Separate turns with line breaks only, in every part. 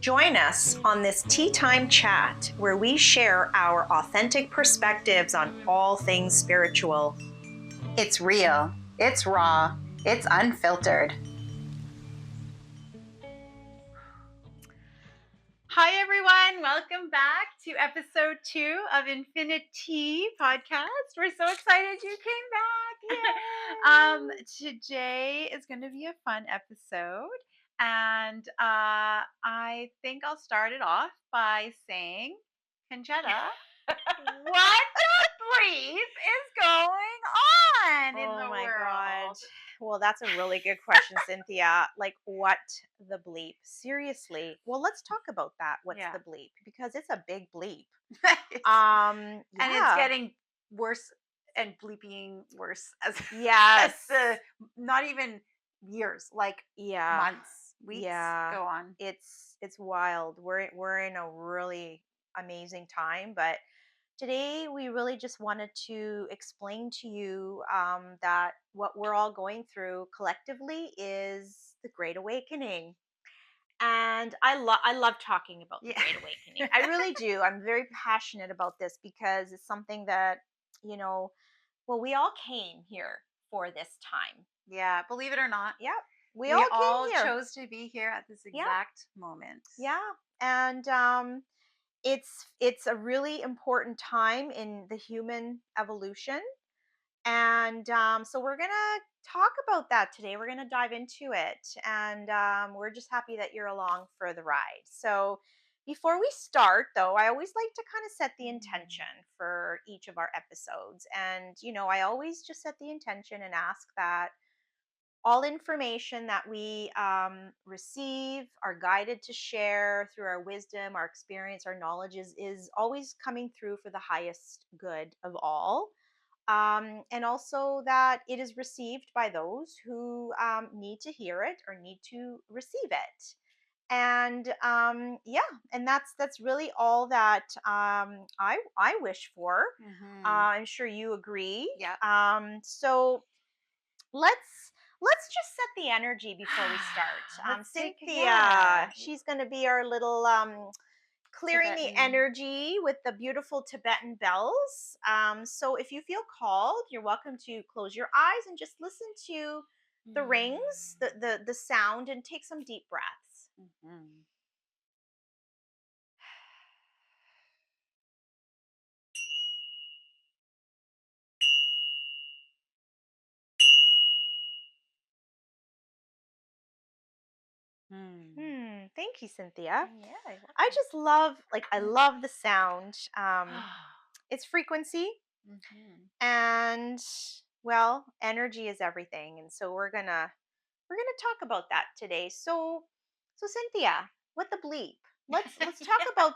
Join us on this Tea Time Chat where we share our authentic perspectives on all things spiritual.
It's real, it's raw, it's unfiltered.
Hi, everyone. Welcome back to episode 2 of Infini-Tea podcast. We're so excited you came back. Today is going to be a fun episode. And I think I'll start it off by saying, Concetta, what the bleep is going on in the world?
God. Well, that's a really good question, Cynthia. Like, what the bleep? Seriously. Well, let's talk about that. What's
Yeah.
the bleep? Because it's a big bleep.
And it's
Yeah.
getting worse and bleeping worse as
Yes.
not even years, like
Yeah.
months, weeks
Yeah.
go on.
It's wild. We're in a really amazing time, but today we really just wanted to explain to you that what we're all going through collectively is the Great Awakening. And I love talking about the
Yeah.
Great Awakening. I really do. I'm very passionate about this because it's something that, well, we all came here for this time.
Yeah, believe it or not.
Yep. We
We
all came here.
chose to be here at this exact moment.
Yeah. And it's a really important time in the human evolution. And so we're going to talk about that today. We're going to dive into it. And we're just happy that you're along for the ride. So before we start, though, I always like to kind of set the intention for each of our episodes. And, I always just set the intention and ask that all information that we receive, are guided to share through our wisdom, our experience, our knowledge is always coming through for the highest good of all. And also that it is received by those who need to hear it or need to receive it. And yeah, and that's really all that I wish for. I'm sure you agree.
Yeah.
So let's just set the energy before we start. Cynthia, she's going to be our little clearing the
Tibetan.
energy with the beautiful Tibetan bells. So if you feel called, you're welcome to close your eyes and just listen to the rings, the sound, and take some deep breaths. Thank you, Cynthia.
Yeah.
I just love, I love the sound. It's frequency, and well, energy is everything, and so we're gonna talk about that today. So Cynthia, what the bleep? Let's talk about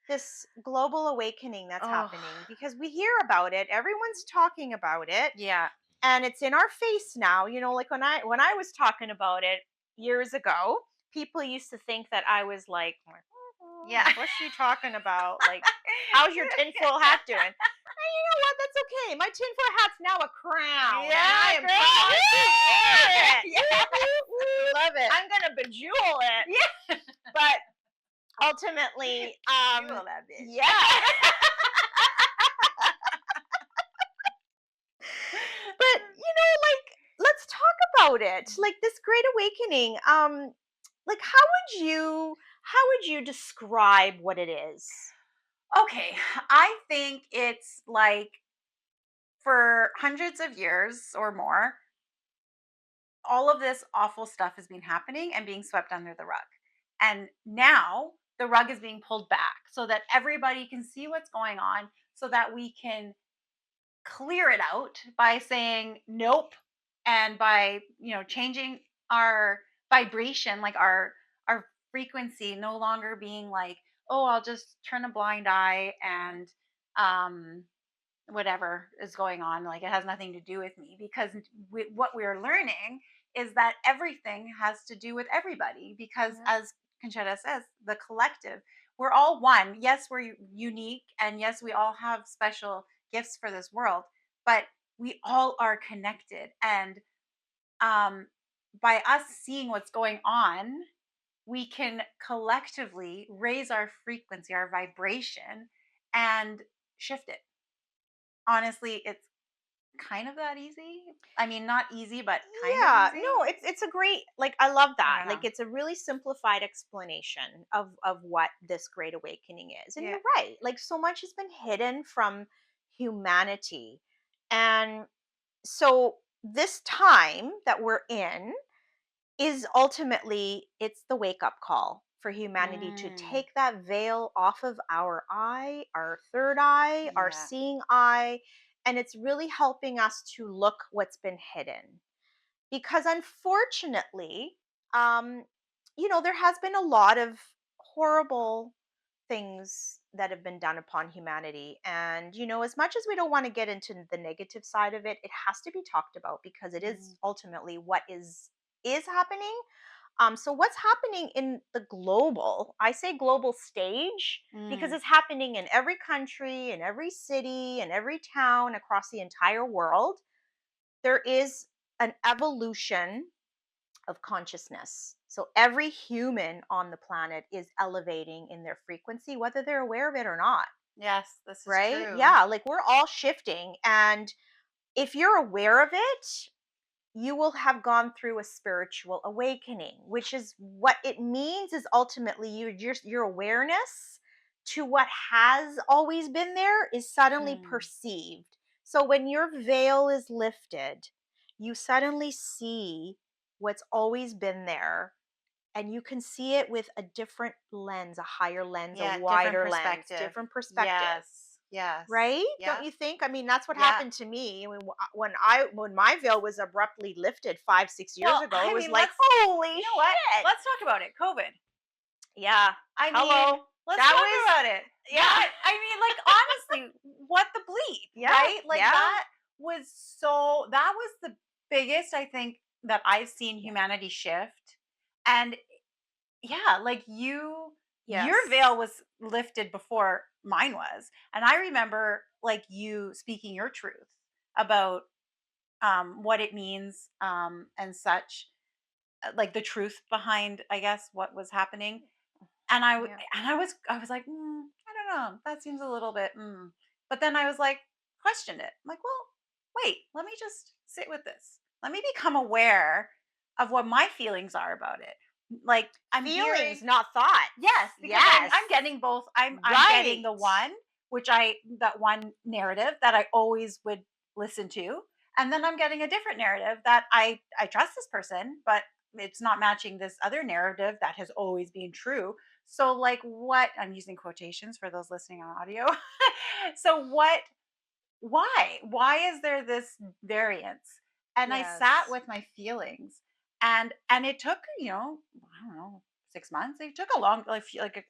this global awakening that's happening, because we hear about it. Everyone's talking about it.
Yeah.
And it's in our face now. Like when I was talking about it years ago, people used to think that I was like,
Yeah.
what's she talking about? Like, how's your tinfoil hat doing? And you know what? That's okay. My tinfoil hat's now a crown.
Yeah,
and I am
girl.
proud to wear it.
Yeah. Love it.
I'm gonna bejewel it.
Yeah.
But ultimately,
Jewel that bitch.
yeah. But let's talk about it. Like this Great Awakening. Like how would you describe what it is?
Okay, I think it's like for hundreds of years or more, all of this awful stuff has been happening and being swept under the rug. And now the rug is being pulled back so that everybody can see what's going on, so that we can clear it out by saying nope, and by changing our vibration, like our frequency, no longer being like, oh, I'll just turn a blind eye and um whatever is going on, like it has nothing to do with me. Because what we're learning is that everything has to do with everybody, because as Concetta says, the collective, we're all one. Yes, we're unique, and yes, we all have special gifts for this world, but we all are connected. And by us seeing what's going on, we can collectively raise our frequency, our vibration, and shift it. Honestly, it's kind of that easy. I mean, not easy, but kind of
Yeah,
easy.
no, it's a great, like, I love
I
that.
don't
Like,
know.
it's a really simplified explanation of what this great awakening is. And
Yeah.
you're right. Like, so much has been hidden from humanity. And so this time that we're in is ultimately, it's the wake up call for humanity to
Mm,
take that veil off of our eye, our third eye, our
yeah.
seeing eye, and it's really helping us to look what's been hidden. Because unfortunately, um there has been a lot of horrible things that have been done upon humanity, and as much as we don't want to get into the negative side of it, it has to be talked about because it is
Mm,
ultimately what is happening. So what's happening in the global, I say global stage, because
mm,
it's happening in every country, in every city, in every town across the entire world. There is an evolution of consciousness. So every human on the planet is elevating in their frequency, whether they're aware of it or not,
yes, this is
right?
true.
Yeah, like we're all shifting. And if you're aware of it, you will have gone through a spiritual awakening, which is what it means, is ultimately your awareness to what has always been there is suddenly
Mm,
perceived. So when your veil is lifted, you suddenly see what's always been there, and you can see it with a different lens, a higher lens, a
yeah, different
wider lens,
perspective.
different perspective.
Yes, yes,
Right? Don't
yeah,
you think? I mean, that's what
yeah.
happened to me when my veil was abruptly lifted 5 6 years
Well,
ago. It
I
was
mean,
like,
let's,
holy
you know what?
shit!
Let's talk about it. COVID.
Yeah.
I mean,
Hello.
let's
That
talk
was
about it.
yeah.
I mean, like, honestly, what the bleep,
Yeah.
right? Like,
Yeah.
that was the biggest, I think, that I've seen
Yeah.
humanity shift. And yeah, like your
Yes.
veil was lifted before mine was. And I remember like you speaking your truth about what it means and such, like the truth behind, I guess, what was happening. And
Yeah.
I was like, I don't know, that seems a little bit. But then I was like, questioned it. I'm like, well, wait, let me just sit with this. Let me become aware of what my feelings are about it. Like I'm hearing,
Feelings, not thoughts.
yes, because
Yes.
I'm getting both. I'm getting
Right.
the one, that one narrative that I always would listen to, and then I'm getting a different narrative that I trust this person, but it's not matching this other narrative that has always been true. So like what, I'm using quotations for those listening on audio. So what, why is there this variance? And I sat
Yes.
with my feelings, and it took, I don't know, 6 months. It took a long, like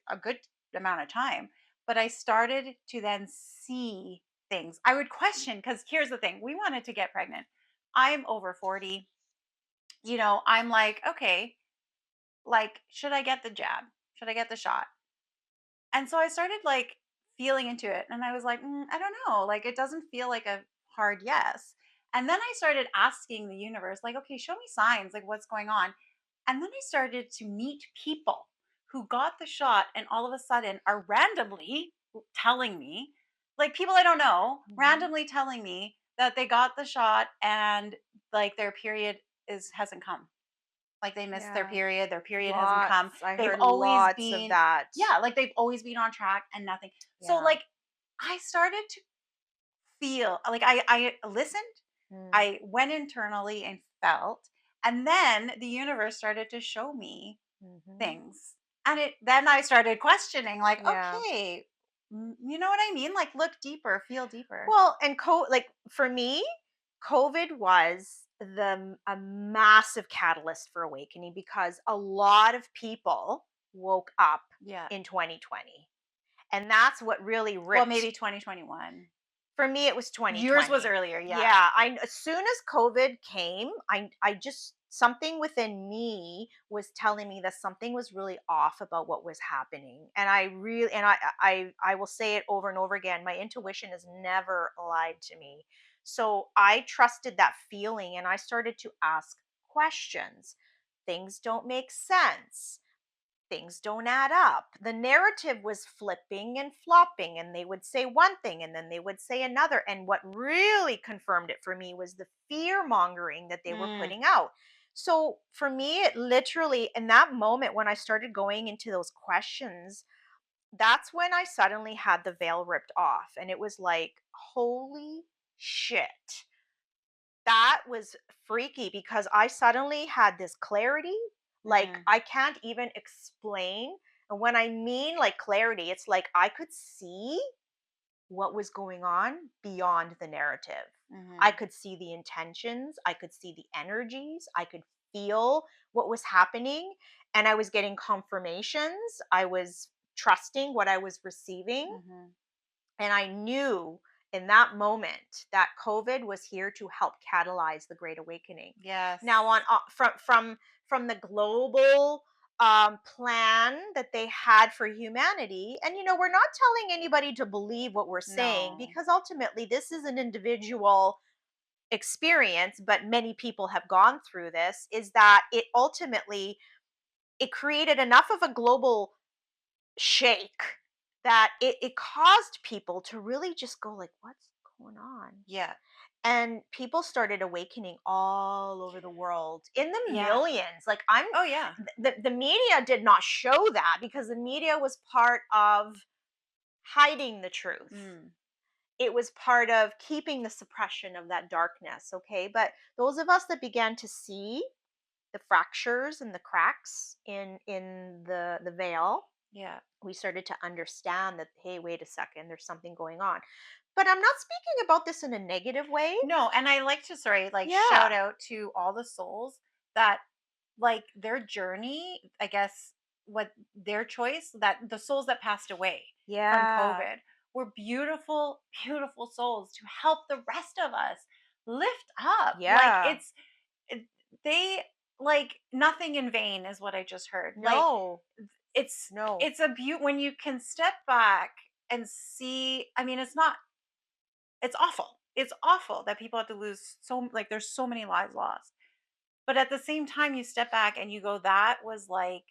a good amount of time, but I started to then see things I would question. Because here's the thing, we wanted to get pregnant. I'm over 40. I'm like, okay, like, should I get the jab? Should I get the shot? And so I started like feeling into it, and I was like, I don't know, like it doesn't feel like a hard yes. And then I started asking the universe, like, okay, show me signs, like what's going on. And then I started to meet people who got the shot and all of a sudden are randomly telling me, like people I don't know,
Mhm.
randomly telling me that they got the shot and like their period is hasn't come, like they missed
Yeah.
their period hasn't come.
Lots. I
They've
heard
always
lots of
been,
that.
yeah, like they've always been on track and nothing. So
Yeah.
like I started to feel like I listened,
Mm.
I went internally and felt, and then the universe started to show me
Mhm.
things. And it then I started questioning, like,
Yeah.
okay, you know what I mean? Like look deeper, feel deeper.
Well, and like for me, COVID was a massive catalyst for awakening because a lot of people woke up
Yeah.
in 2020. And that's what really
Well,
ripped.
maybe 2021.
For me, it was
Yours was
2020.
earlier, yeah.
Yeah, as soon as COVID came, I just, something within me was telling me that something was really off about what was happening. And I really, and I will say it over and over again, my intuition has never lied to me. So I trusted that feeling and I started to ask questions. Things don't make sense. things don't add up. The narrative was flipping and flopping, and they would say one thing and then they would say another. And what really confirmed it for me was the fear mongering that they were
Mm,
putting out. So for me, it literally, in that moment when I started going into those questions, that's when I suddenly had the veil ripped off. And it was like, holy shit, that was freaky because I suddenly had this clarity, like
mm,
I can't even explain. And when I mean like clarity, it's like I could see what was going on beyond the narrative. I
mhm,
could see the intentions, I could see the energies, I could feel what was happening, and I was getting confirmations. I was trusting what I was receiving,
mhm.
and I knew in that moment that COVID was here to help catalyze the Great Awakening. Now,
Yes.
on from the global plan that they had for humanity, and we're not telling anybody to believe what we're saying
No.
because ultimately this is an individual experience, but many people have gone through this. Is that it ultimately it created enough of a global shake that it caused people to really just go like, what's going on?
Yeah.
And people started awakening all over the world in the
Yeah.
millions. Like I'm
Oh, yeah.
the media did not show that because the media was part of hiding the truth.
Mm.
It was part of keeping the suppression of that darkness. Okay, but those of us that began to see the fractures and the cracks in the veil,
Yeah.
we started to understand that, hey, wait a second, there's something going on. But I'm not speaking about this in a negative way.
No, and I like to, sorry, like shout
Yeah.
out to all the souls that, like, their journey, I guess, what their choice, that the souls that passed away from
Yeah.
COVID were beautiful, beautiful souls to help the rest of us lift up. Like,
Yeah.
it, they, like, nothing in vain is what I just heard. Like,
No.
it's
No.
it's a beaut when you can step back and see. I mean, it's awful. It's awful that people have to lose, so, like, there's so many lives lost. But at the same time, you step back and you go, that was like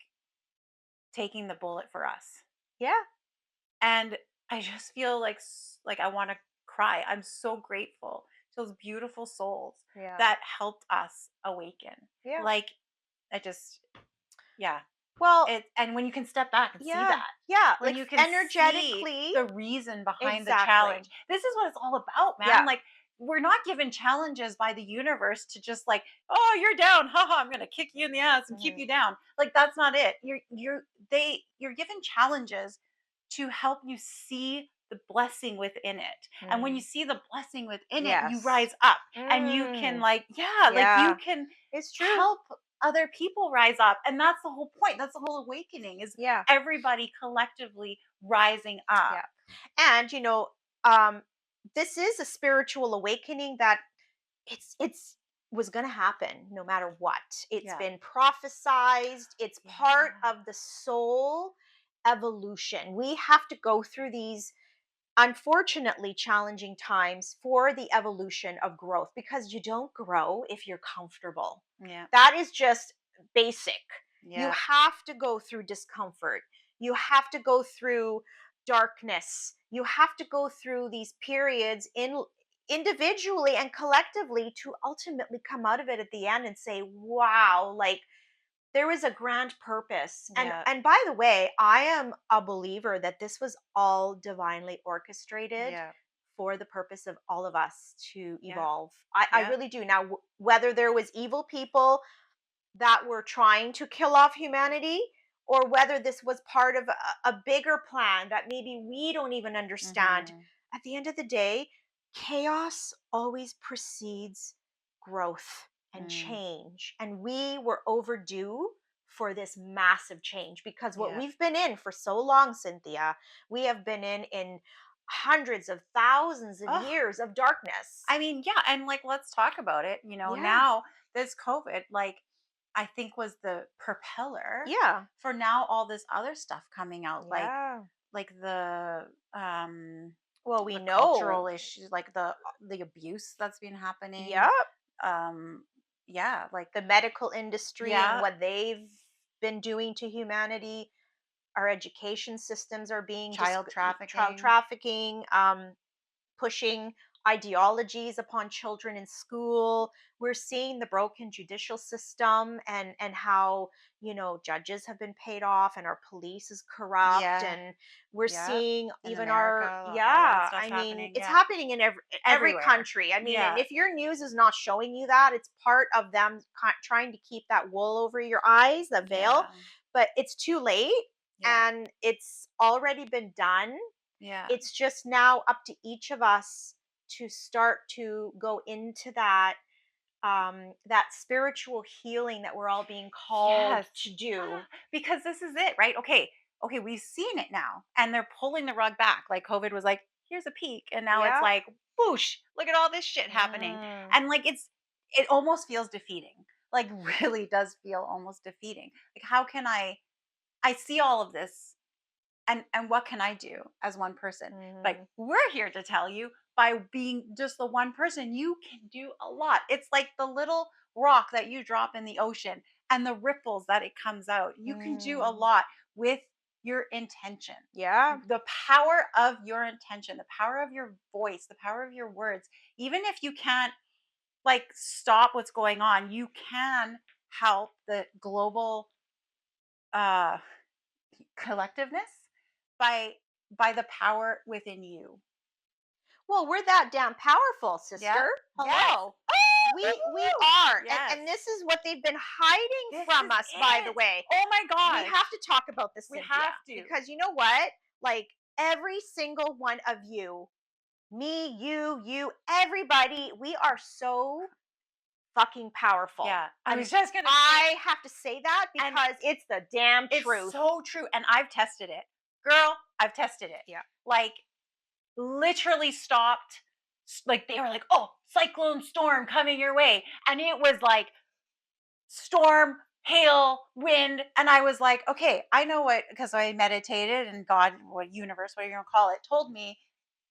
taking the bullet for us.
Yeah.
And I just feel like like I want to cry. I'm so grateful to those beautiful souls
Yeah.
that helped us awaken.
Yeah.
Like, I just, yeah.
Well,
It, and when you can step back and see
yeah.
that,
Yeah.
when
Like
you can see
energetically.
the reason behind the
Exactly.
challenge, this is what it's all about,
Yeah.
man. Like, we're not given challenges by the universe to just, like, oh, you're down, haha, I'm gonna kick you in the ass and keep
Hmm.
you down. Like, that's not it. You're given challenges to help you see the blessing within it. And when you
Hmm.
see the blessing within it, you
Yes.
rise up and you can,
Mm.
like, yeah, like, you
Yeah.
can
It's true.
help other people rise up. And that's the whole point. That's the whole awakening, is
Yeah.
everybody collectively rising up.
Yeah. And um this is a spiritual awakening that it's was going to happen no matter what. It's
Yeah.
been prophesized. It's part
Yeah.
of the soul evolution. We have to go through these unfortunately challenging times for the evolution of growth because you don't grow if you're comfortable.
Yeah.
That is just basic. You
Yeah.
have to go through discomfort. You have to go through darkness. You have to go through these periods in individually and collectively to ultimately come out of it at the end and say, "Wow, like there was a grand purpose." and
Yeah.
and by the way, I am a believer that this was all divinely orchestrated
Yeah.
for the purpose of all of us to
Yeah.
evolve. I
Yeah.
really do. Now, whether there was evil people that were trying to kill off humanity, or whether this was part of a bigger plan that maybe we don't even understand,
Mhm.
at the end of the day, chaos always precedes growth and
Mm.
change. And we were overdue for this massive change because what
Yeah.
we've been in for so long, Cynthia, we have been in hundreds of thousands of
Oh,
years of darkness.
I mean, yeah, and, like, let's talk about it.
Yeah.
Now this COVID, like, I think was the propeller
Yeah.
for now all this other stuff coming out,
Yeah.
like
Well, we
the
know.
cultural issues, like the abuse that's been happening.
Yep.
Yeah, like,
The medical industry and
yeah,
what they've been doing to humanity. Our education systems are being
Child
child
trafficking.
trafficking, pushing ideologies upon children in school. We're seeing the broken judicial system, and how, judges have been paid off and our police is corrupt,
Yeah.
and we're
Yep.
seeing
In
even our,
America, all that
yeah,
stuff's
I mean,
happening.
it's
Yeah.
happening in every
Everywhere.
country. I mean, and
Yeah.
if your news is not showing you that, it's part of them trying to keep that wool over your eyes, the veil.
Yeah.
But it's too late,
Yeah.
and it's already been done.
Yeah.
It's just now up to each of us to start to go into that spiritual healing that we're all being called
Yes.
to do.
Because this is it, right? Okay. Okay, we've seen it now. And they're pulling the rug back. Like COVID was like, here's a peek. And now it's
Yeah.
like, whoosh, look at all this shit happening.
Mm.
And like it almost feels defeating. Like really does feel almost defeating. Like how can I see all of this, and what can I do as one person? Like
Mhm.
we're here to tell you, by being just the one person, you can do a lot. It's like the little rock that you drop in the ocean and the ripples that it comes out. You can do a
Mm.
lot with your intention.
Yeah.
The power of your intention, the power of your voice, the power of your words. Even if you can't like stop what's going on, you can help the global uh collectiveness by the power within you.
Well, we're that damn powerful,
Yep.
sister.
Yes.
Hello.
Ah, woo,
We
woo, woo.
are. And
Yes.
and this is what they've been hiding
This
from
is
us, by the
it.
way.
Oh my
We
gosh.
have to talk about this,
We
Cynthia,
have to.
because you know what? Like, every single one of you, me, you, everybody, we are so fucking powerful.
Yeah. I
And
was just gonna say,
I have to say that
and
because it's the damn
it's
truth.
so true. And I've tested it. Girl, I've tested it.
Yeah.
Like literally stopped. Like they were like, oh, cyclone storm coming your way. And it was like storm, hail, wind. And I was like, okay, I know what, because I meditated and God, what universe, whatever you want to call it, told me,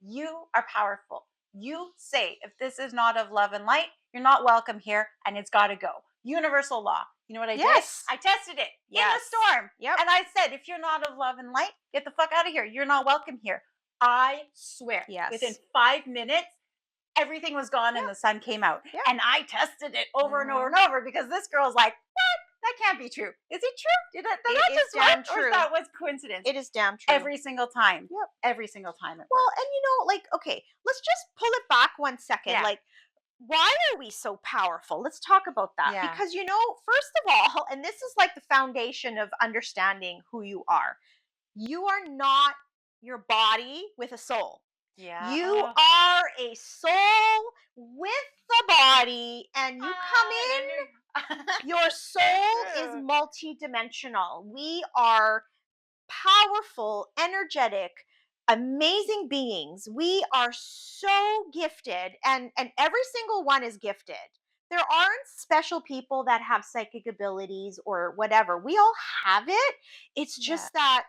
you are powerful. You say, if this is not of love and light, you're not welcome here and it's got to go. Universal law. You know what I did?
Yes.
I tested it in the
Yes.
storm.
Yep.
And I said, if you're not of love and light, get the fuck out of here. You're not welcome here. I swear, within
Yes.
5 minutes, everything was gone and
Yep.
the sun came out.
Yep.
And I tested it over and over
Mhm.
and over because this girl's like, what? That can't be true. Is it true? Did
It
that
is
just
damn
work? Or is
true.
that was coincidence?
It is damn true.
Every single time.
Yep.
Every single time it
Well,
worked.
and like, okay, let's just pull it back 1 second.
Yeah.
Like, why are we so powerful? Let's talk about that.
Yeah.
Because, first of all, and this is like the foundation of understanding who you are, you are not your body with a soul.
Yeah.
You
Oh,
are a soul with the body, and you come in, your soul is
True.
multidimensional. We are powerful, energetic, amazing beings. We are so gifted, and every single one is gifted. There aren't special people that have psychic abilities or whatever. We all have it. It's
Yeah.
just that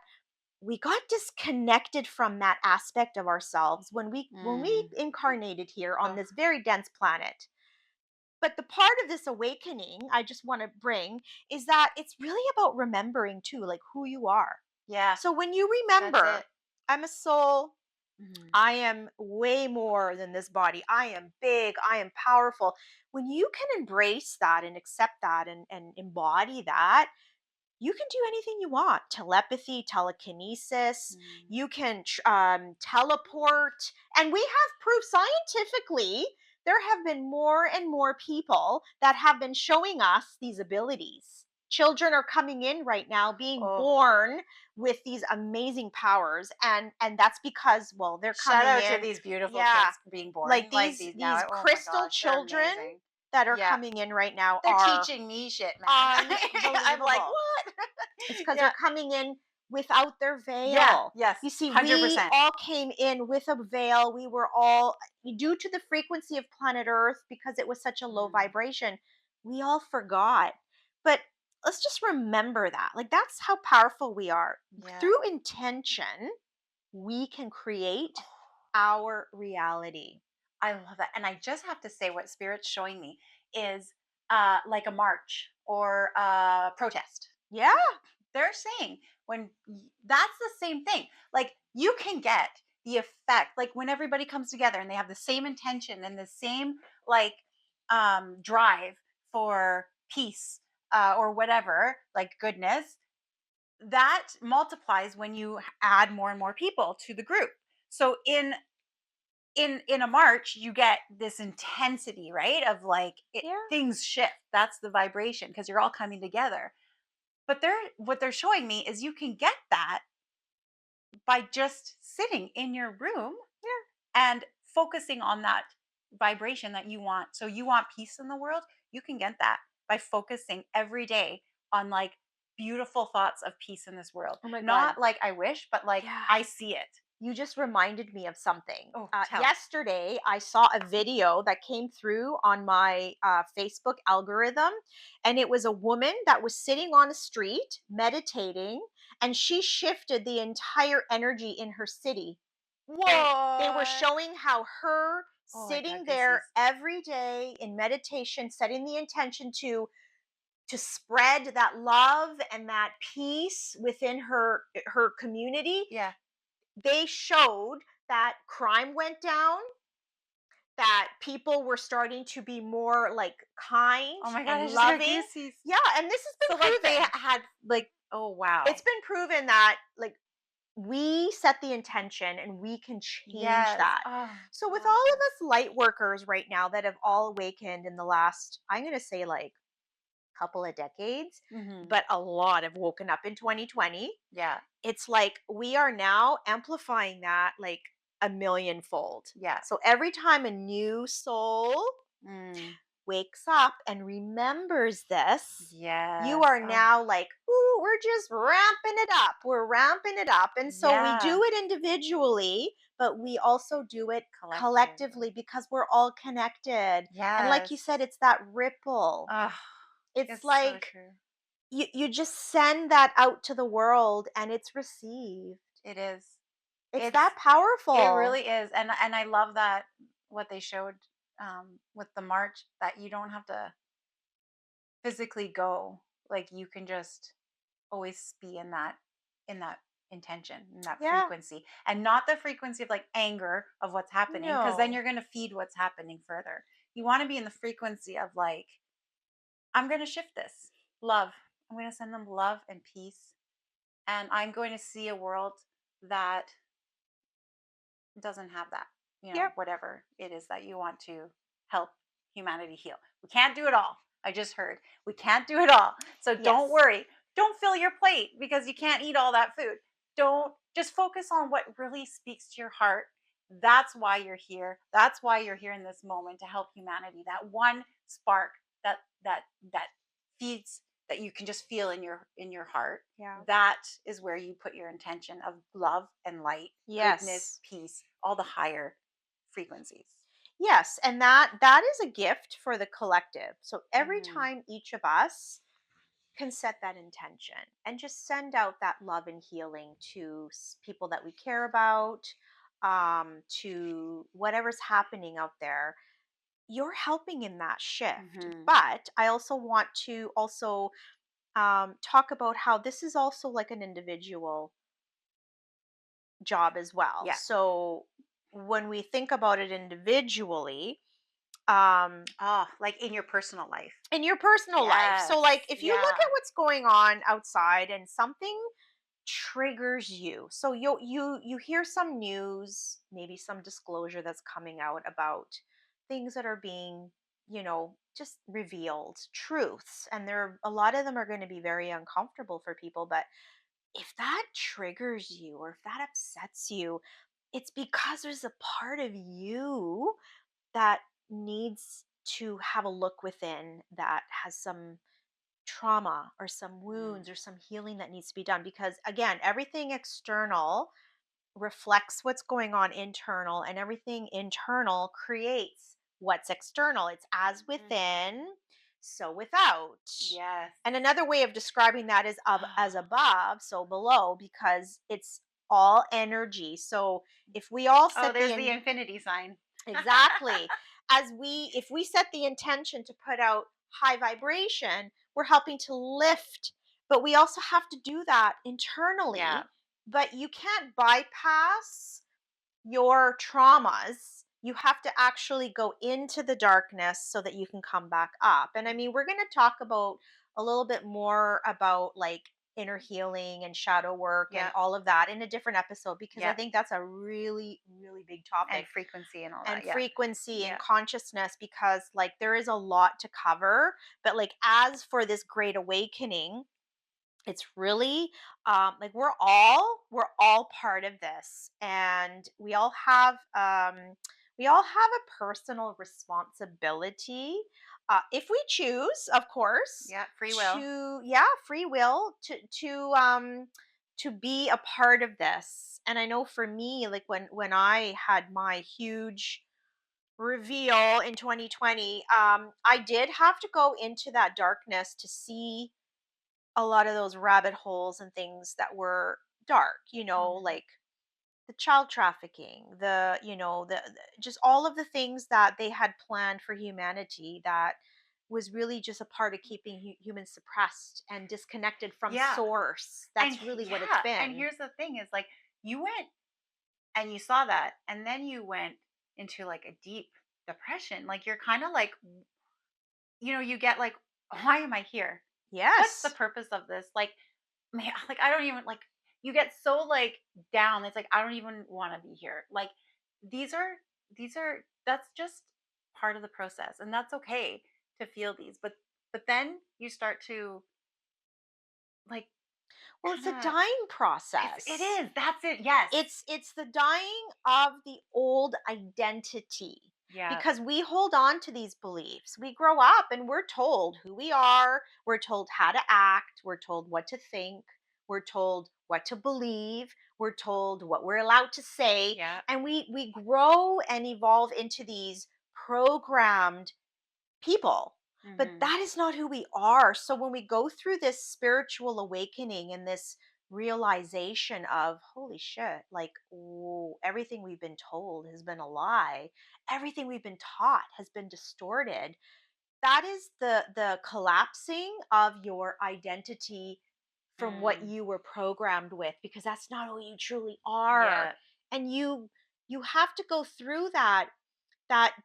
we got disconnected from that aspect of ourselves when we
Mm.
incarnated here on
Oh,
this very dense planet. But the part of this awakening I just want to bring is that it's really about remembering too, like, who you are.
yeah.
So when you
That's
remember,
it.
I'm a soul,
Mhm.
I am way more than this body, I am big, I am powerful. When you can embrace that and accept that and embody that, you can do anything you want. Telepathy, telekinesis,
Mm.
you can teleport. And we have proof scientifically. There have been more and more people that have been showing us these abilities. Children are coming in right now being
Oh,
born with these amazing powers, and that's because, well, they're
shout
coming
out to
in.
these beautiful
Yeah,
kids being born
like
like
these
these
these
now. Oh my
crystal
gosh, they're
children
amazing.
that are
Yeah.
coming in right now
They're
are
teaching me shit, man. I'm like,
unbelievable.
what?
It's because
Yeah.
they're coming in without their
Yeah.
veil.
Yes.
You see, we
100%.
all came in with a veil. We were all, due to the frequency of planet Earth, because it was such a low
Mm.
vibration, we all forgot. But let's just remember that. Like, that's how powerful we are.
Yeah.
Through intention, we can create our reality.
I love that. And I just have to say, what Spirit's showing me is like a march or a protest.
Yeah.
They're saying that's the same thing. Like you can get the effect, like when everybody comes together and they have the same intention and the same like drive for peace or whatever, like goodness, that multiplies when you add more and more people to the group. So in a march you get this intensity, right, of like
Yeah.
things shift. That's the vibration because you're all coming together. But what they're showing me is you can get that by just sitting in your room
Yeah.
and focusing on that vibration that you want. So you want peace in the world, you can get that by focusing every day on like beautiful thoughts of peace in this world.
Oh my God.
Not like I wish, but like
Yeah.
I see it.
You just reminded me of something.
Oh, tell.
Yesterday, I saw a video that came through on my Facebook algorithm, and it was a woman that was sitting on a street meditating, and she shifted the entire energy in her city. They were
What?
showing how her
Oh, I got
sitting there
goosies.
every day in meditation, setting the intention to spread that love and that peace within her community.
Yeah.
They showed that crime went down, that people were starting to be more like kind
Oh my god, I
and
just got
loving.
goosies.
Yeah, and this has
So
been
like they
proven.
had like, oh wow.
It's been proven that like we set the intention and we can change
Yes.
that.
Oh,
So
I
with
love
all of
this.
us light workers right now that have all awakened in the last, I'm going to say like couple of decades,
Mhm.
but a lot have woken up in 2020.
Yeah.
It's like we are now amplifying that like a millionfold.
Yeah.
So every time a new soul
Mm.
wakes up and remembers this, you
Yes.
are
Oh,
now like, ooh, we're just ramping it up. We're ramping it up. And so we
yeah.
do it individually, but we also do it collectively
Collectively.
because we're all connected. And like you said,
Yes.
it's that ripple.
Oh,
It's
it's so
like
true.
you just send that out to the world and it's received.
It is.
It's
It's
that
it
powerful.
really is. And I love that what they showed with the march, that you don't have to physically go. Like you can just always be in that intention, in that
Yeah.
frequency, and not the frequency of like anger of what's happening, because then
No.
you're going to feed what's happening further. You want to be in the frequency of like, I'm going to shift this love. I'm going to send them love and peace, and I'm going to see a world that doesn't have that,
Yep.
whatever it is that you want to help humanity heal. We can't do it all. I just heard we can't do it all. So don't
Yes.
worry. Don't fill your plate because you can't eat all that food. Don't, just focus on what really speaks to your heart. That's why you're here. That's why you're here in this moment, to help humanity. That one spark that that feeds, that you can just feel in your heart.
Yeah.
That is where you put your intention of love and light, goodness,
Yes.
peace, all the higher frequencies.
Yes, and that is a gift for the collective. So every
Hmm.
time each of us can set that intention and just send out that love and healing to people that we care about, to whatever's happening out there, you're helping in that shift.
Hmm.
But I also want to also talk about how this is also like an individual job as well.
Yeah.
So when we think about it individually, um,
Oh, like in your personal life.
in your personal life. So
Yes.
like if you look
Yeah.
at what's going on outside and something triggers you. So you hear some news, maybe some disclosure that's coming out about things that are being, just revealed, truths, and there a lot of them are going to be very uncomfortable for people, but if that triggers you or if that upsets you, it's because there's a part of you that needs to have a look within that has some trauma or some
Mm.
wounds or some healing that needs to be done. Because again, everything external reflects what's going on internal, and everything internal creates what's external. It's as
Mhm.
within, so without.
Yes.
And another way of describing that is as above, so below, because it's all energy. So if we all
Oh,
set
there's the infinity sign.
exactly, if we set the intention to put out high vibration, we're helping to lift but we also have to do that
Yeah.
internally. But you can't bypass your traumas. You have to actually go into the darkness so that you can come back up. And I mean, we're going to talk about a little bit more about like inner healing and shadow work and
Yeah.
all of that in a different episode, because I
Yeah.
think that's a really, really big
And
topic.
frequency and all that.
And
Yeah.
frequency and
Yeah.
consciousness, because like there is a lot to cover. But like, as for this great awakening, it's really like we're all part of this, and we all have a personal responsibility, if we choose, of course,
Yeah. Free will.
to, yeah, free will, to be a part of this. And I know for me, like when I had my huge reveal in 2020, I did have to go into that darkness to see a lot of those rabbit holes and things that were dark,
Hmm.
like the child trafficking, just all of the things that they had planned for humanity, that was really just a part of keeping humans suppressed and disconnected from
Yeah.
source. That's really what it's
Yeah. And
been.
here's the thing is like you went and you saw that and then you went into like a deep depression. Like you're kind of like, you get like, why am I here? What's the
Yes.
purpose of this? Like, man, like I don't even like you get so like down. It's like I don't even want to be here. Like these are that's just part of the process and that's okay to feel these. But then you start to like
Well, it's a
kind of
dying
it
process.
is. That's it. Yes.
It's the dying of the old identity,
Yeah.
because we hold on to these beliefs. We grow up and we're told who we are, we're told how to act, we're told what to think, we're told what to believe, we're told what we're allowed to say,
Yeah.
and we grow and evolve into these programmed people. But
Mhm.
that is not who we are. So when we go through this spiritual awakening and this realization of, holy shit, like, ooh, everything we've been told has been a lie, everything we've been taught has been distorted. That is the collapsing of your identity from what
Mm.
you were programmed with, because that's not who you truly are.
Yeah.
And you have to go through that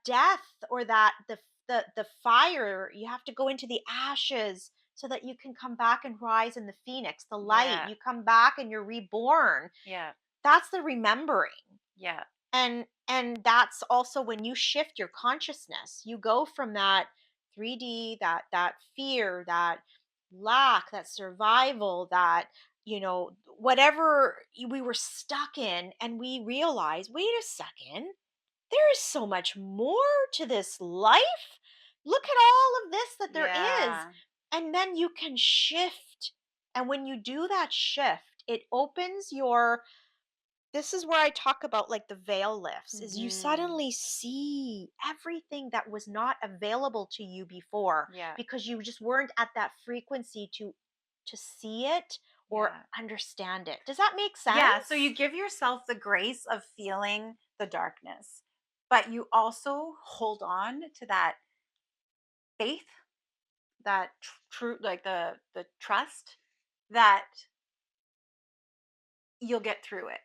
death, or the fire. You have to go into the ashes so that you can come back and rise in the phoenix, the light.
Yeah.
You come back and you're reborn.
Yeah.
That's the remembering.
Yeah.
And that's also when you shift your consciousness. You go from that 3D, that fear, that lack, that survival, that, whatever we were stuck in, and we realize, wait a second, there is so much more to this life. Look at all of this that there is.
Yeah.
And then you can shift. And when you do that shift, it opens your, this is where I talk about like the veil lifts, is you
Mhm.
suddenly see everything that was not available to you before,
Yeah.
because you just weren't at that frequency to see it or
Yeah.
understand it. Does that make
Yeah, so you
sense?
give yourself the grace of feeling the darkness, but you also hold on to that faith, that true like the trust that you'll get through it.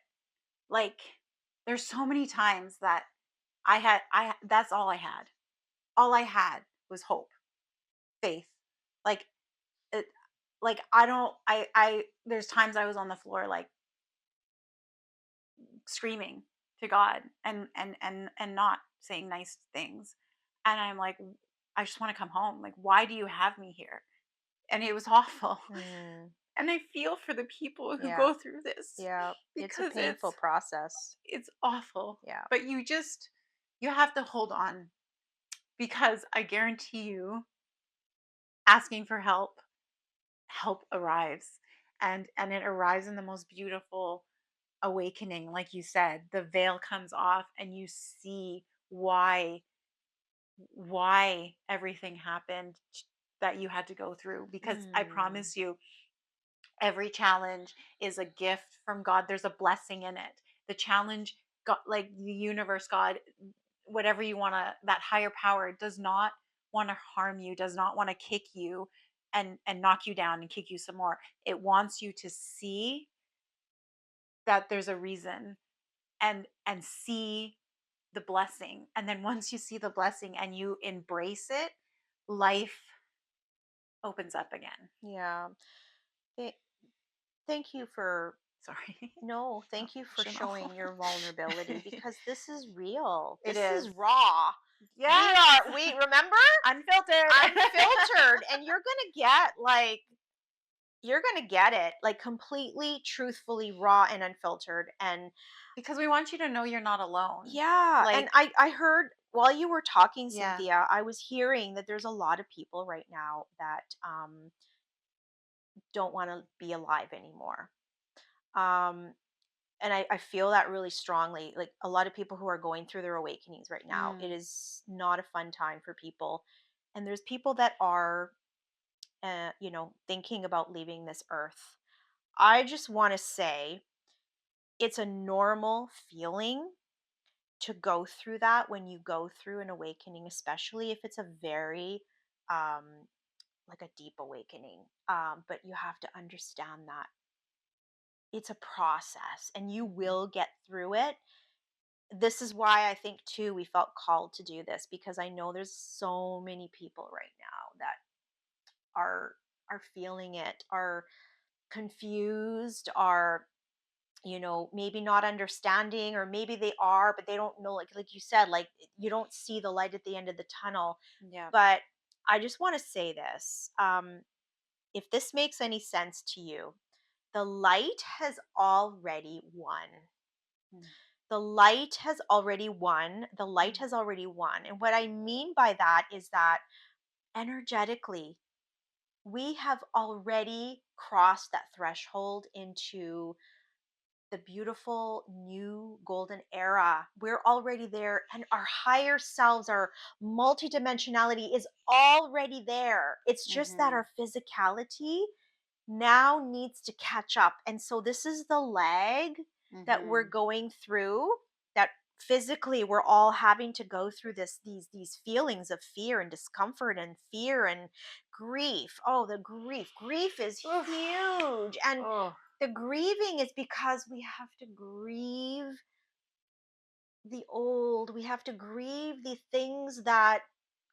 Like there's so many times that that's all I had. All I had was hope, faith. Like it, like I don't I there's times I was on the floor like screaming to God and not saying nice things. And I'm like, I just want to come home. Like, why do you have me here? And it was awful.
Mm,
And I feel for the people who
yeah.
go through this
Yeah, it's a
because
painful process.
it's awful.
Yeah.
But you have to hold on because I guarantee you asking for help arrives and it arrives in the most beautiful awakening. Like you said, the veil comes off and you see why everything happened that you had to go through, because I
Mm,
promise you every challenge is a gift from God. There's a blessing in it. The challenge, God, like the universe, God, whatever you want to, that higher power does not want to harm you, does not want to kick you. and knock you down and kick you some more. It wants you to see that there's a reason, and see the blessing. And then once you see the blessing and you embrace it, life opens up again.
Yeah. Th- Thank you for
Sorry.
no,
Got
thank you for
emotional.
showing your vulnerability because this is real.
It
This is
is.
raw.
Yes.
We remember
Unfiltered.
unfiltered and you're going to get it like completely truthfully raw and unfiltered and
Because we want you to know you're not alone.
yeah, and
Like,
I heard while you were talking,
yeah.
Cynthia, I was hearing that there's a lot of people right now that don't want to be alive anymore. Um, and I feel that really strongly. Like a lot of people who are going through their awakenings right now, it
Mm,
is not a fun time for people. And there's people that are, thinking about leaving this earth. I just want to say it's a normal feeling to go through that when you go through an awakening, especially if it's a very, um, like a deep awakening. But you have to understand that it's a process and you
mhm.
will get through it. This is why I think too we felt called to do this because I know there's so many people right now that are are feeling it, are confused, are maybe not understanding or maybe they are but they don't know like you said like you don't see the light at the end of the tunnel.
Yeah.
But I just want to say this, if this makes any sense to you, the light has already won.
Mm,
The light has already won. The light
mm,
has already won. And what I mean by that is that energetically, we have already crossed that threshold into the beautiful new golden era. We're already there, and our higher selves, our multidimensionality is already there. It's just that
mhm,
our physicality now needs to catch up. And so this is the lag that we're
mhm.
going through, that physically we're all having to go through these feelings of fear and discomfort and fear and grief. Oh, the grief. Grief is
Oof.
huge. And
Oh,
the grieving is because we have to grieve the old. We have to grieve the things that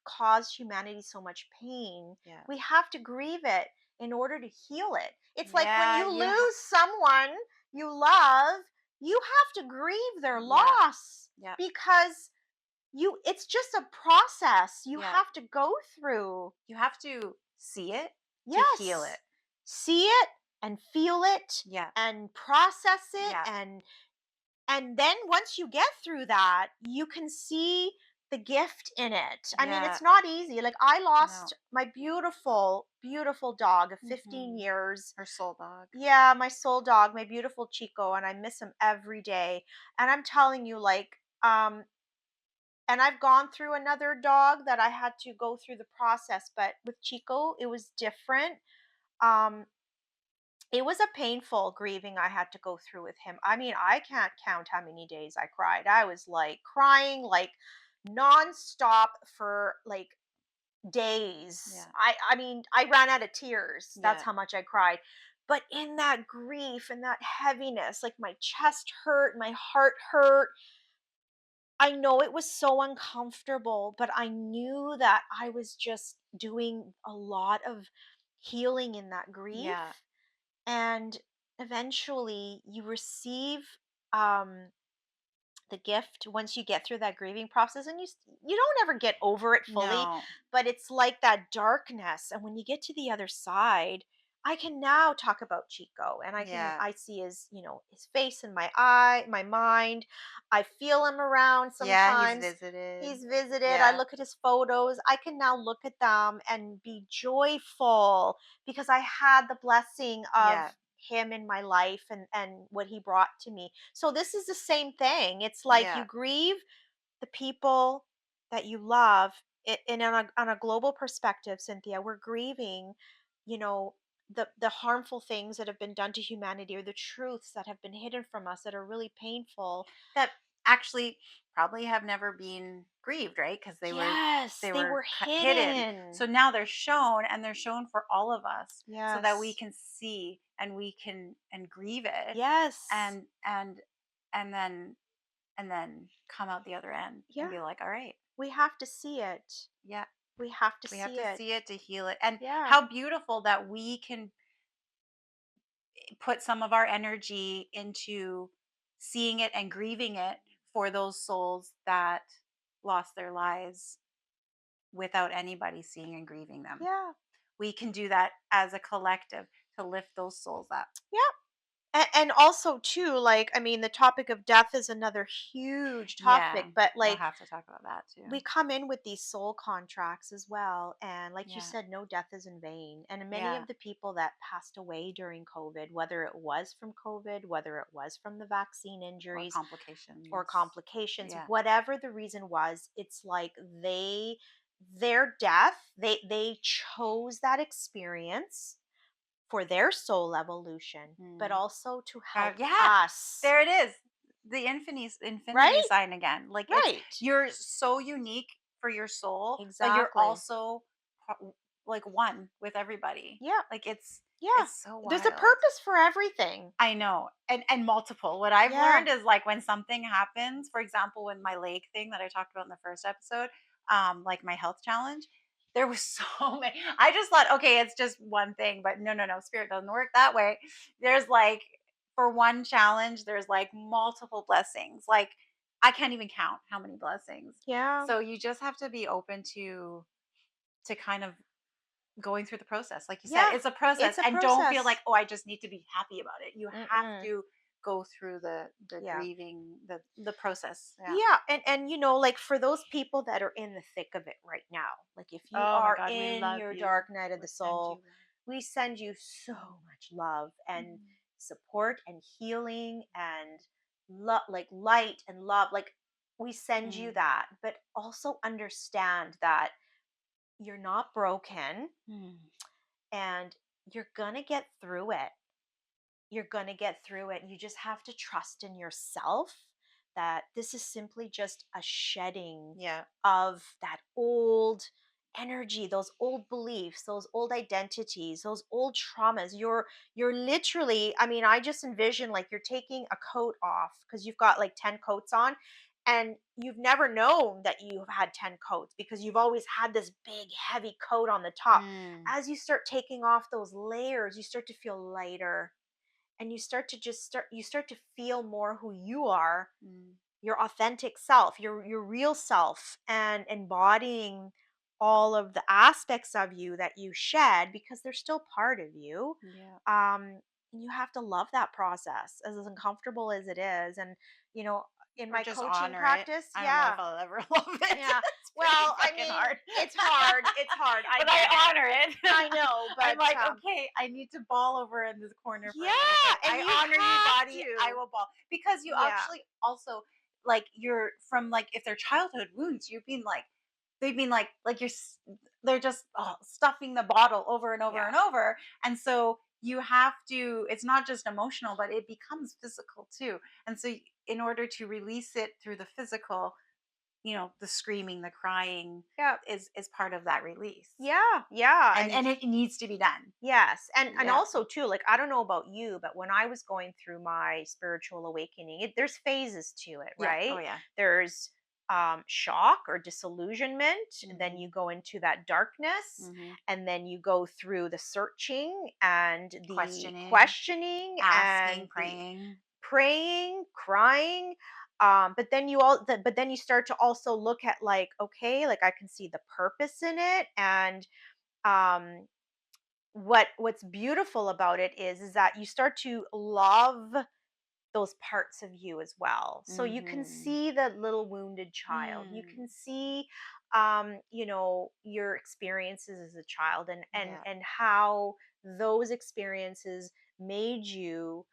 cause humanity so much pain.
yeah.
We have to grieve it in order to heal it. It's like when
Yeah,
you lose someone you love, you have to grieve their
yeah,
loss
yeah,
because it's just a process you
yeah.
have to go through.
You have to see it to heal
Yes.
it.
See it and feel it
Yeah,
and process it
yeah,
and then once you get through that, you can see the gift in it. I mean,
yeah.
it's not easy. Like I
No.
lost my beautiful, beautiful dog of 15
Mhm.
years.
Her soul dog.
Yeah, my soul dog, my beautiful Chico, and I miss him every day. And I'm telling you, like, and I've gone through another dog that I had to go through the process, but with Chico, it was different. Um, it was a painful grieving I had to go through with him. I mean, I can't count how many days I cried. I was like crying like nonstop for like days.
Yeah,
I mean, I ran out of tears. That's
yeah,
how much I cried. But in that grief and that heaviness, like my chest hurt, my heart hurt. I know it was so uncomfortable, but I knew that I was just doing a lot of healing in that
yeah.
grief, and eventually you receive um the gift once you get through that grieving process, and you don't ever get over it fully,
No.
but it's like that darkness, and when you get to the other side, I can now talk about Chico, and
Yeah,
I see his, his face in my eye, my mind. I feel him around
yeah. He's
sometimes.
visited.
He's visited. I
Yeah,
look at his photos. I can now look at them and be joyful because I had the blessing of
yeah,
him in my life and what he brought to me. So this is the same thing. It's like you
yeah.
grieve the people that you love. And on a global perspective, Cynthia, we're grieving, you know, the harmful things that have been done to humanity or the truths that have been hidden from us that are really painful.
That actually probably have never been grieved, right? Because
Yes,
they
they
were
were
hidden.
hidden.
So now they're shown, and they're shown for all of us, so that we
Yes.
can see and we can and grieve it,
Yes.
and and and then come out the other end and
Yeah.
be like, all right,
We have to see it.
yeah,
We have to
we have
see
to
it.
see it to heal it. And
Yeah.
how beautiful that we can put some of our energy into seeing it and grieving it for those souls that lost their lives without anybody seeing and grieving them.
Yeah.
We can do that as a collective to lift those souls up.
Yeah. And also too, like, I mean, the topic of death is another huge
Yeah,
topic, but
we'll
like
have to talk about that too.
we come in with these soul contracts as well, and like you
Yeah,
said, no death is in vain. And many
yeah,
of the people that passed away during COVID, whether it was from COVID, whether it was from the vaccine
or
injuries or
complications.
complications,
Yeah.
whatever the reason was, it's like their death, they chose that experience for their soul evolution, but
Mm.
also to help
Yeah,
us.
there it is. The infinity
Right?
sign again. Like, it's,
Right.
you're so unique for your soul, but you're
Exactly.
also like one with everybody.
Yeah.
Like,
Yeah.
it's so
There's a
wild.
purpose for everything.
I know. And multiple. What I've
Yeah.
learned is, like, when something happens, for example, when my leg thing that I talked about in the first episode, like my health challenge, there was so many. I just thought, okay, it's just one thing, but no, no, no, spirit doesn't work that way. There's like, for one challenge, there's like multiple blessings. Like, I can't even count how many blessings.
Yeah.
So you just have to be open to kind of going through the process. Like you said,
Yeah.
it's a process,
It's a
and don't feel like,
process.
oh, I just need to be happy about it. You have
Mm-mm.
to go through the
Yeah.
grieving, the process. Yeah.
Yeah, and like for those people that are in the thick of it right now, like if you
Oh my
are
God, we
in
love
your
you.
dark night of
We
the
send you
soul, we send you so much love
love.
and support and healing and love, like light and love. Like we send you
Mm.
that, but also understand that you're not broken
Mm.
and you're gonna get through it. You're going to get through it. You just have to trust in yourself that this is simply just a shedding
Yeah.
of that old energy, those old beliefs, those old identities, those old traumas. You're literally, I mean, I just envision like you're taking a coat off because you've got like 10 coats on, and you've never known that you've had 10 coats because you've always had this big heavy coat on the top.
Mm.
As you start taking off those layers, you start to feel lighter, and you start to feel more who you are,
Mm.
your authentic self, your real self, and embodying all of the aspects of you that you shed because they're still part of you.
Yeah.
And you have to love that process as uncomfortable as it is. And you know in
Or
my
just
coaching
honor it.
practice,
I don't know if
yeah.
I'll ever love it.
Yeah.
It's pretty
Well, I
fucking
mean,
hard.
it's hard. It's hard. I
But
get
I
it.
honor it.
I know,
I'm
but
like, okay, I need to ball over in this corner for a little
yeah,
bit.
and
I
you
honor you,
have
body. I
to.
will ball, because you
Yeah.
actually also, like, you're from, like, if they're childhood wounds, you've been like, they've been like they're just, stuffing the bottle over and over
Yeah.
and over, and so you have to. It's not just emotional, but it becomes physical too. And so, in order to release it through the physical, the screaming, the crying
Yeah.
is part of that release,
Yeah, yeah,
and it needs to be done.
yes, and
Yeah.
also too, like I don't know about you, but when I was going through my spiritual awakening, there's phases to it,
Yeah.
right?
Oh yeah.
There's shock or disillusionment, then you
Mhm.
go into that darkness,
Mhm.
and then you go through the searching and the
Questioning,
questioning
asking,
and the
praying.
praying, crying. But then you start to also look at like, okay, like I can see the purpose in it, and um what's beautiful about it is that you start to love those parts of you as well, so you can
Mhm.
see the little wounded child, you can
Mm.
see your experiences as a child,
Yeah.
and how those experiences made you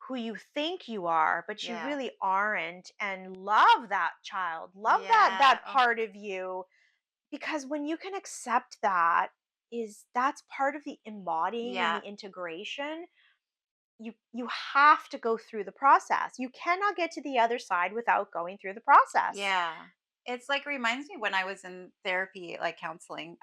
who you think you are, but you
Yeah.
really aren't, and love that child, love that
Yeah. Oh,
part of you, because when you can accept that, is that's part of the embodying and the
yeah.
integration. You have to go through the process. You cannot get to the other side without going through the process.
Yeah. It's like reminds me when I was in therapy, like counseling.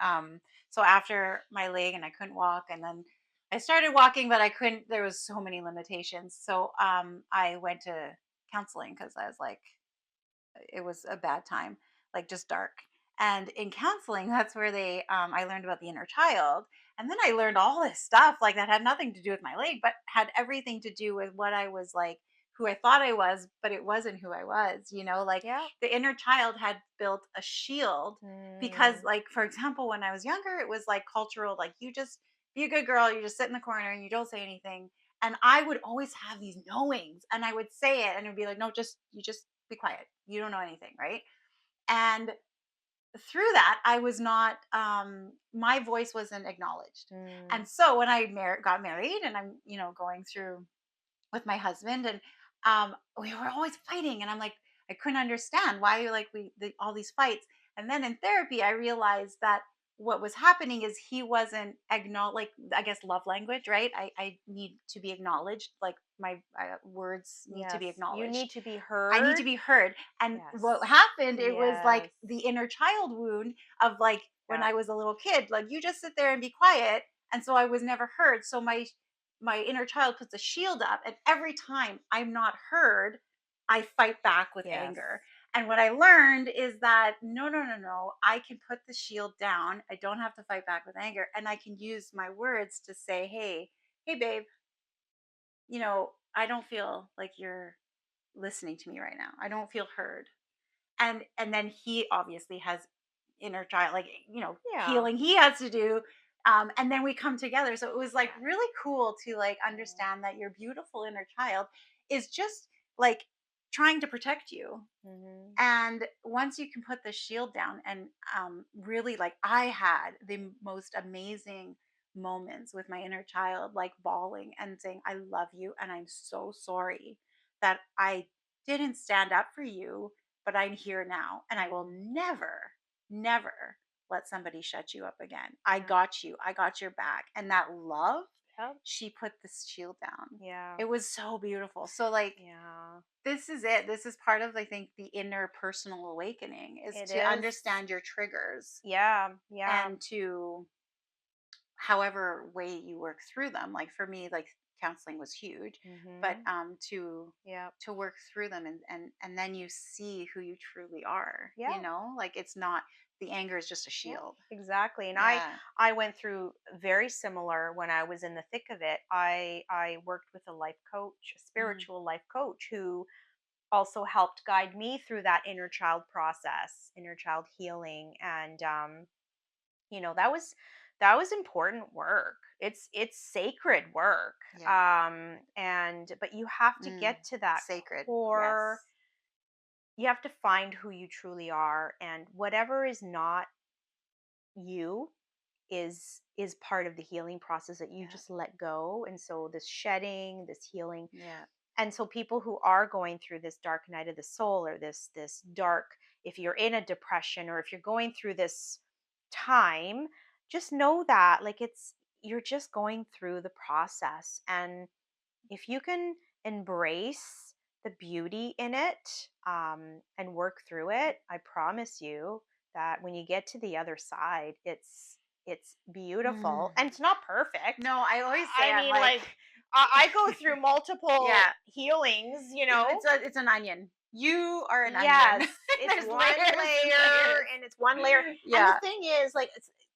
So after my leg and I couldn't walk, and then I started walking, but I couldn't. There was so many limitations. So I went to counseling because I was like, it was a bad time, like just dark. And in counseling, that's where I learned about the inner child. And then I learned all this stuff like that had nothing to do with my leg, but had everything to do with what I was like, who I thought I was, but it wasn't who I was, like
Yeah.
the inner child had built a shield because,
Mm,
like, for example, when I was younger, it was like cultural, like, you just be a good girl, you just sit in the corner and you don't say anything. And I would always have these knowings and I would say it and it would be like, no, you just be quiet. You don't know anything, right? And through that, I was not, my voice wasn't acknowledged.
mm,
And so when I got married and I'm, going through with my husband, and we were always fighting, and I'm like, I couldn't understand why, like, all these fights. And then in therapy I realized that what was happening is he wasn't acknowledged, like, I guess love language, right? I need to be acknowledged, like my words need to be
yes. You
acknowledged.
need to be
I need to
heard.
be heard. And what
Yes.
happened, it was like
Yes.
the inner child wound of, like, when
Yeah.
I was a little kid, like, you just sit there and be quiet. And so I was never heard. So my inner child puts a shield up, and every time I'm not heard, I fight back with
Yes.
anger. And what I learned is that no, no, no, no, I can put the shield down. I don't have to fight back with anger, and I can use my words to say, hey babe, I don't feel like you're listening to me right now. I don't feel heard. And then he obviously has inner child, like,
Yeah.
healing he has to do. And then we come together. So it was like
Yes.
really cool to, like,
Mm,
understand that your beautiful inner child is just like trying to protect you.
mhm.
And once you can put the shield down, and really, like, I had the most amazing moments with my inner child, like bawling and saying, I love you. And I'm so sorry that I didn't stand up for you, but I'm here now. And I will
Mm,
never, never let somebody shut you up again. I
yeah.
got you. I got your back. And that love,
Yep.
she put this shield down.
Yeah.
It was so beautiful. So, like,
Yeah.
this is it. This is part of, I think, the inner personal awakening, is
It
to
is.
understand your triggers,
Yeah. Yeah.
and to, however way you work through them. Like for me, like, counseling was huge, but
Mhm. Yep.
to work through them, and then you see who you truly are.
Yeah.
Like, it's not, the anger is just a
Yeah,
shield.
exactly. And I
Yeah.
I went through very similar when I was in the thick of it. I worked with a life coach, a
Mm.
spiritual life coach who also helped guide me through that inner child process, inner child healing. And that was important work. It's sacred work.
Yeah.
And but you have to
Mm.
get to that
Sacred.
core.
Yes.
You have to find who you truly are, and whatever is not you is part of the healing process that you
Yeah.
just let go. And so this shedding, this healing,
Yeah.
and so people who are going through this dark night of the soul, or this dark, if you're in a depression, or if you're going through this time, just know that, like, you're just going through the process. And if you can embrace the beauty in it, and work through it, I promise you that when you get to the other side, it's beautiful,
Mm.
and it's not perfect.
No, I always say,
I
I'm
mean,
like,
like, I go through multiple
yeah,
healings,
it's an onion. You are an onion.
Yes, it's
There's
one
layers and
layer,
layers.
and it's one layer. And the
Yeah,
thing is, like,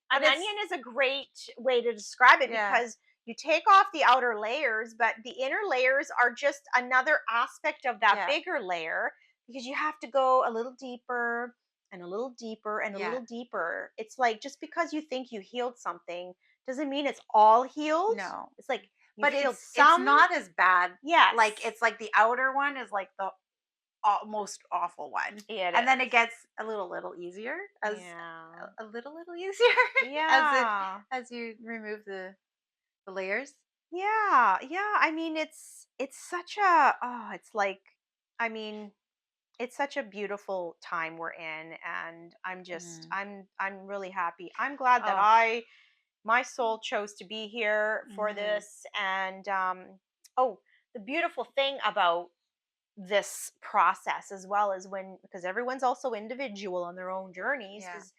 but
an onion is a great way to describe it,
yeah,
because you take off the outer layers, but the inner layers are just another aspect of that
yeah,
bigger layer, because you have to go a little deeper and a little deeper and a
yeah.
little deeper. It's like, just because you think you healed something doesn't mean it's all healed.
No,
It's like you've
but
healed
it's
some.
not as bad. Like,
Yes,
it's like the outer one is like the most awful one,
it
and then it
is.
gets a little easier, as
Yeah.
a little easier
Yeah.
as you remove the layers.
Yeah, yeah. I mean, it's such a, it's like, I mean, it's such a beautiful time we're in, and
Mm.
I'm really happy. I'm glad that
Oh.
my soul chose to be here for
Mhm.
this. And oh, the beautiful thing about this process, as well as when, because everyone's also individual on their own journeys,
Yeah.
is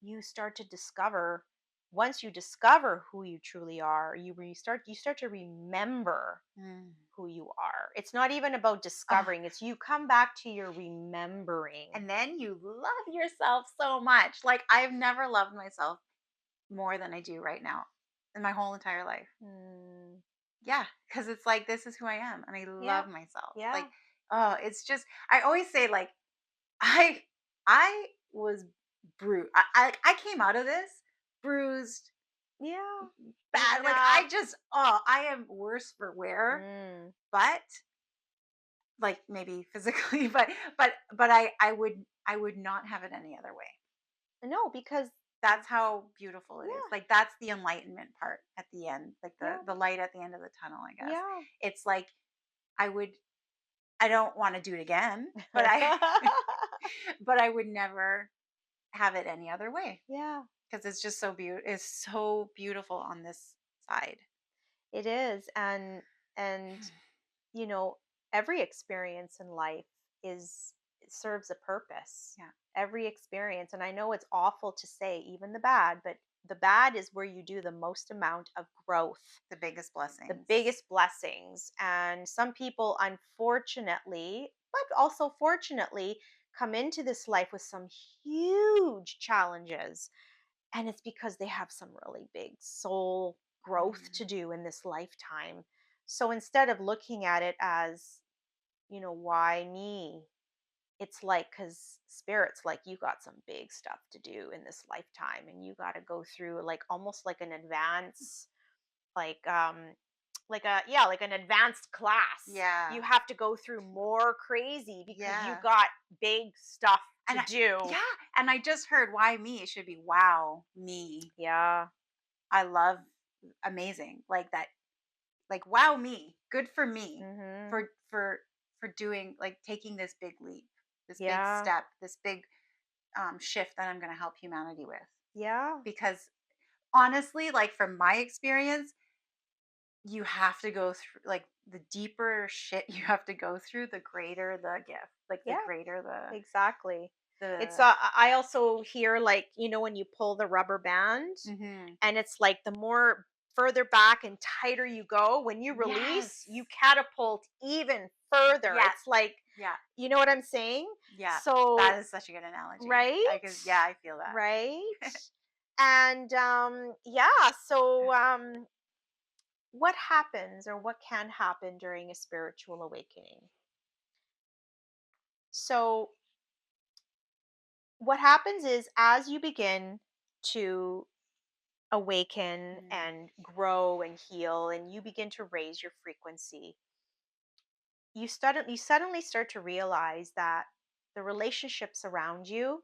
you start to discover, once you discover who you truly are, you start to remember
Mm.
who you are. It's not even about
Oh,
discovering, it's you come back to your remembering.
and then you love yourself so much. Like I've never loved myself more than I do right now in my whole entire life.
Mm,
Yeah, because it's like this is who I am, and I
yeah,
love myself. Like,
yeah,
oh, it's just I always say like I I was bruised. I came out of this bruised,
yeah,
bad.
beaten
Like
up.
I just I am worse for wear,
Mm.
but like maybe physically, but I would not have it any other way.
No, because
That's how beautiful it is.
yeah,
Like that's the enlightenment part at the end, like
yeah,
the light at the end of the tunnel, I guess.
yeah.
It's like I would I don't want to do it again, but I but I would never have it any other way
Yeah,
because it's just it's so beautiful on this side.
it is. And you know, every experience in life is, it serves a purpose.
Yeah,
Every experience, and I know it's awful to say, even the bad, but the bad is where you do the most amount of growth,
the biggest
the
blessings.
biggest blessings. And some people, unfortunately, but also fortunately, come into this life with some huge challenges. And it's because they have some really big soul growth
Mm.
to do in this lifetime. So instead of looking at it as, why me? It's like, because spirit's like, you got some big stuff to do in this lifetime, and you got to go through, like, almost like an advance, like, like a, yeah, like an advanced class. You
Yeah,
have to go through more crazy because you
yeah,
got big stuff to
and
do.
yeah, and I just heard why me. It should be wow me.
Yeah.
I love amazing like that. Like wow me, good for me
Mhm.
for doing like taking this big leap, this big
Yeah.
step, this big shift that I'm going to help humanity with.
Yeah.
Because honestly, like from my experience, you have to go through like the deeper shit you have to go through, the greater the gift, like the
Yeah.
greater
Exactly. It's
the
I also hear, like, when you pull the rubber band,
hmm
and it's like the more further back and tighter you go, when you release,
yes,
you catapult even further.
yes,
It's like,
yeah,
you know what I'm saying?
yeah.
So,
That is such a good analogy.
right?
I could, yeah, I feel that.
Right? And yeah, so what happens, or what can happen during a spiritual awakening? So, what happens is, as you begin to awaken
Mm,
and grow and heal, and you begin to raise your frequency, you suddenly start to realize that the relationships around you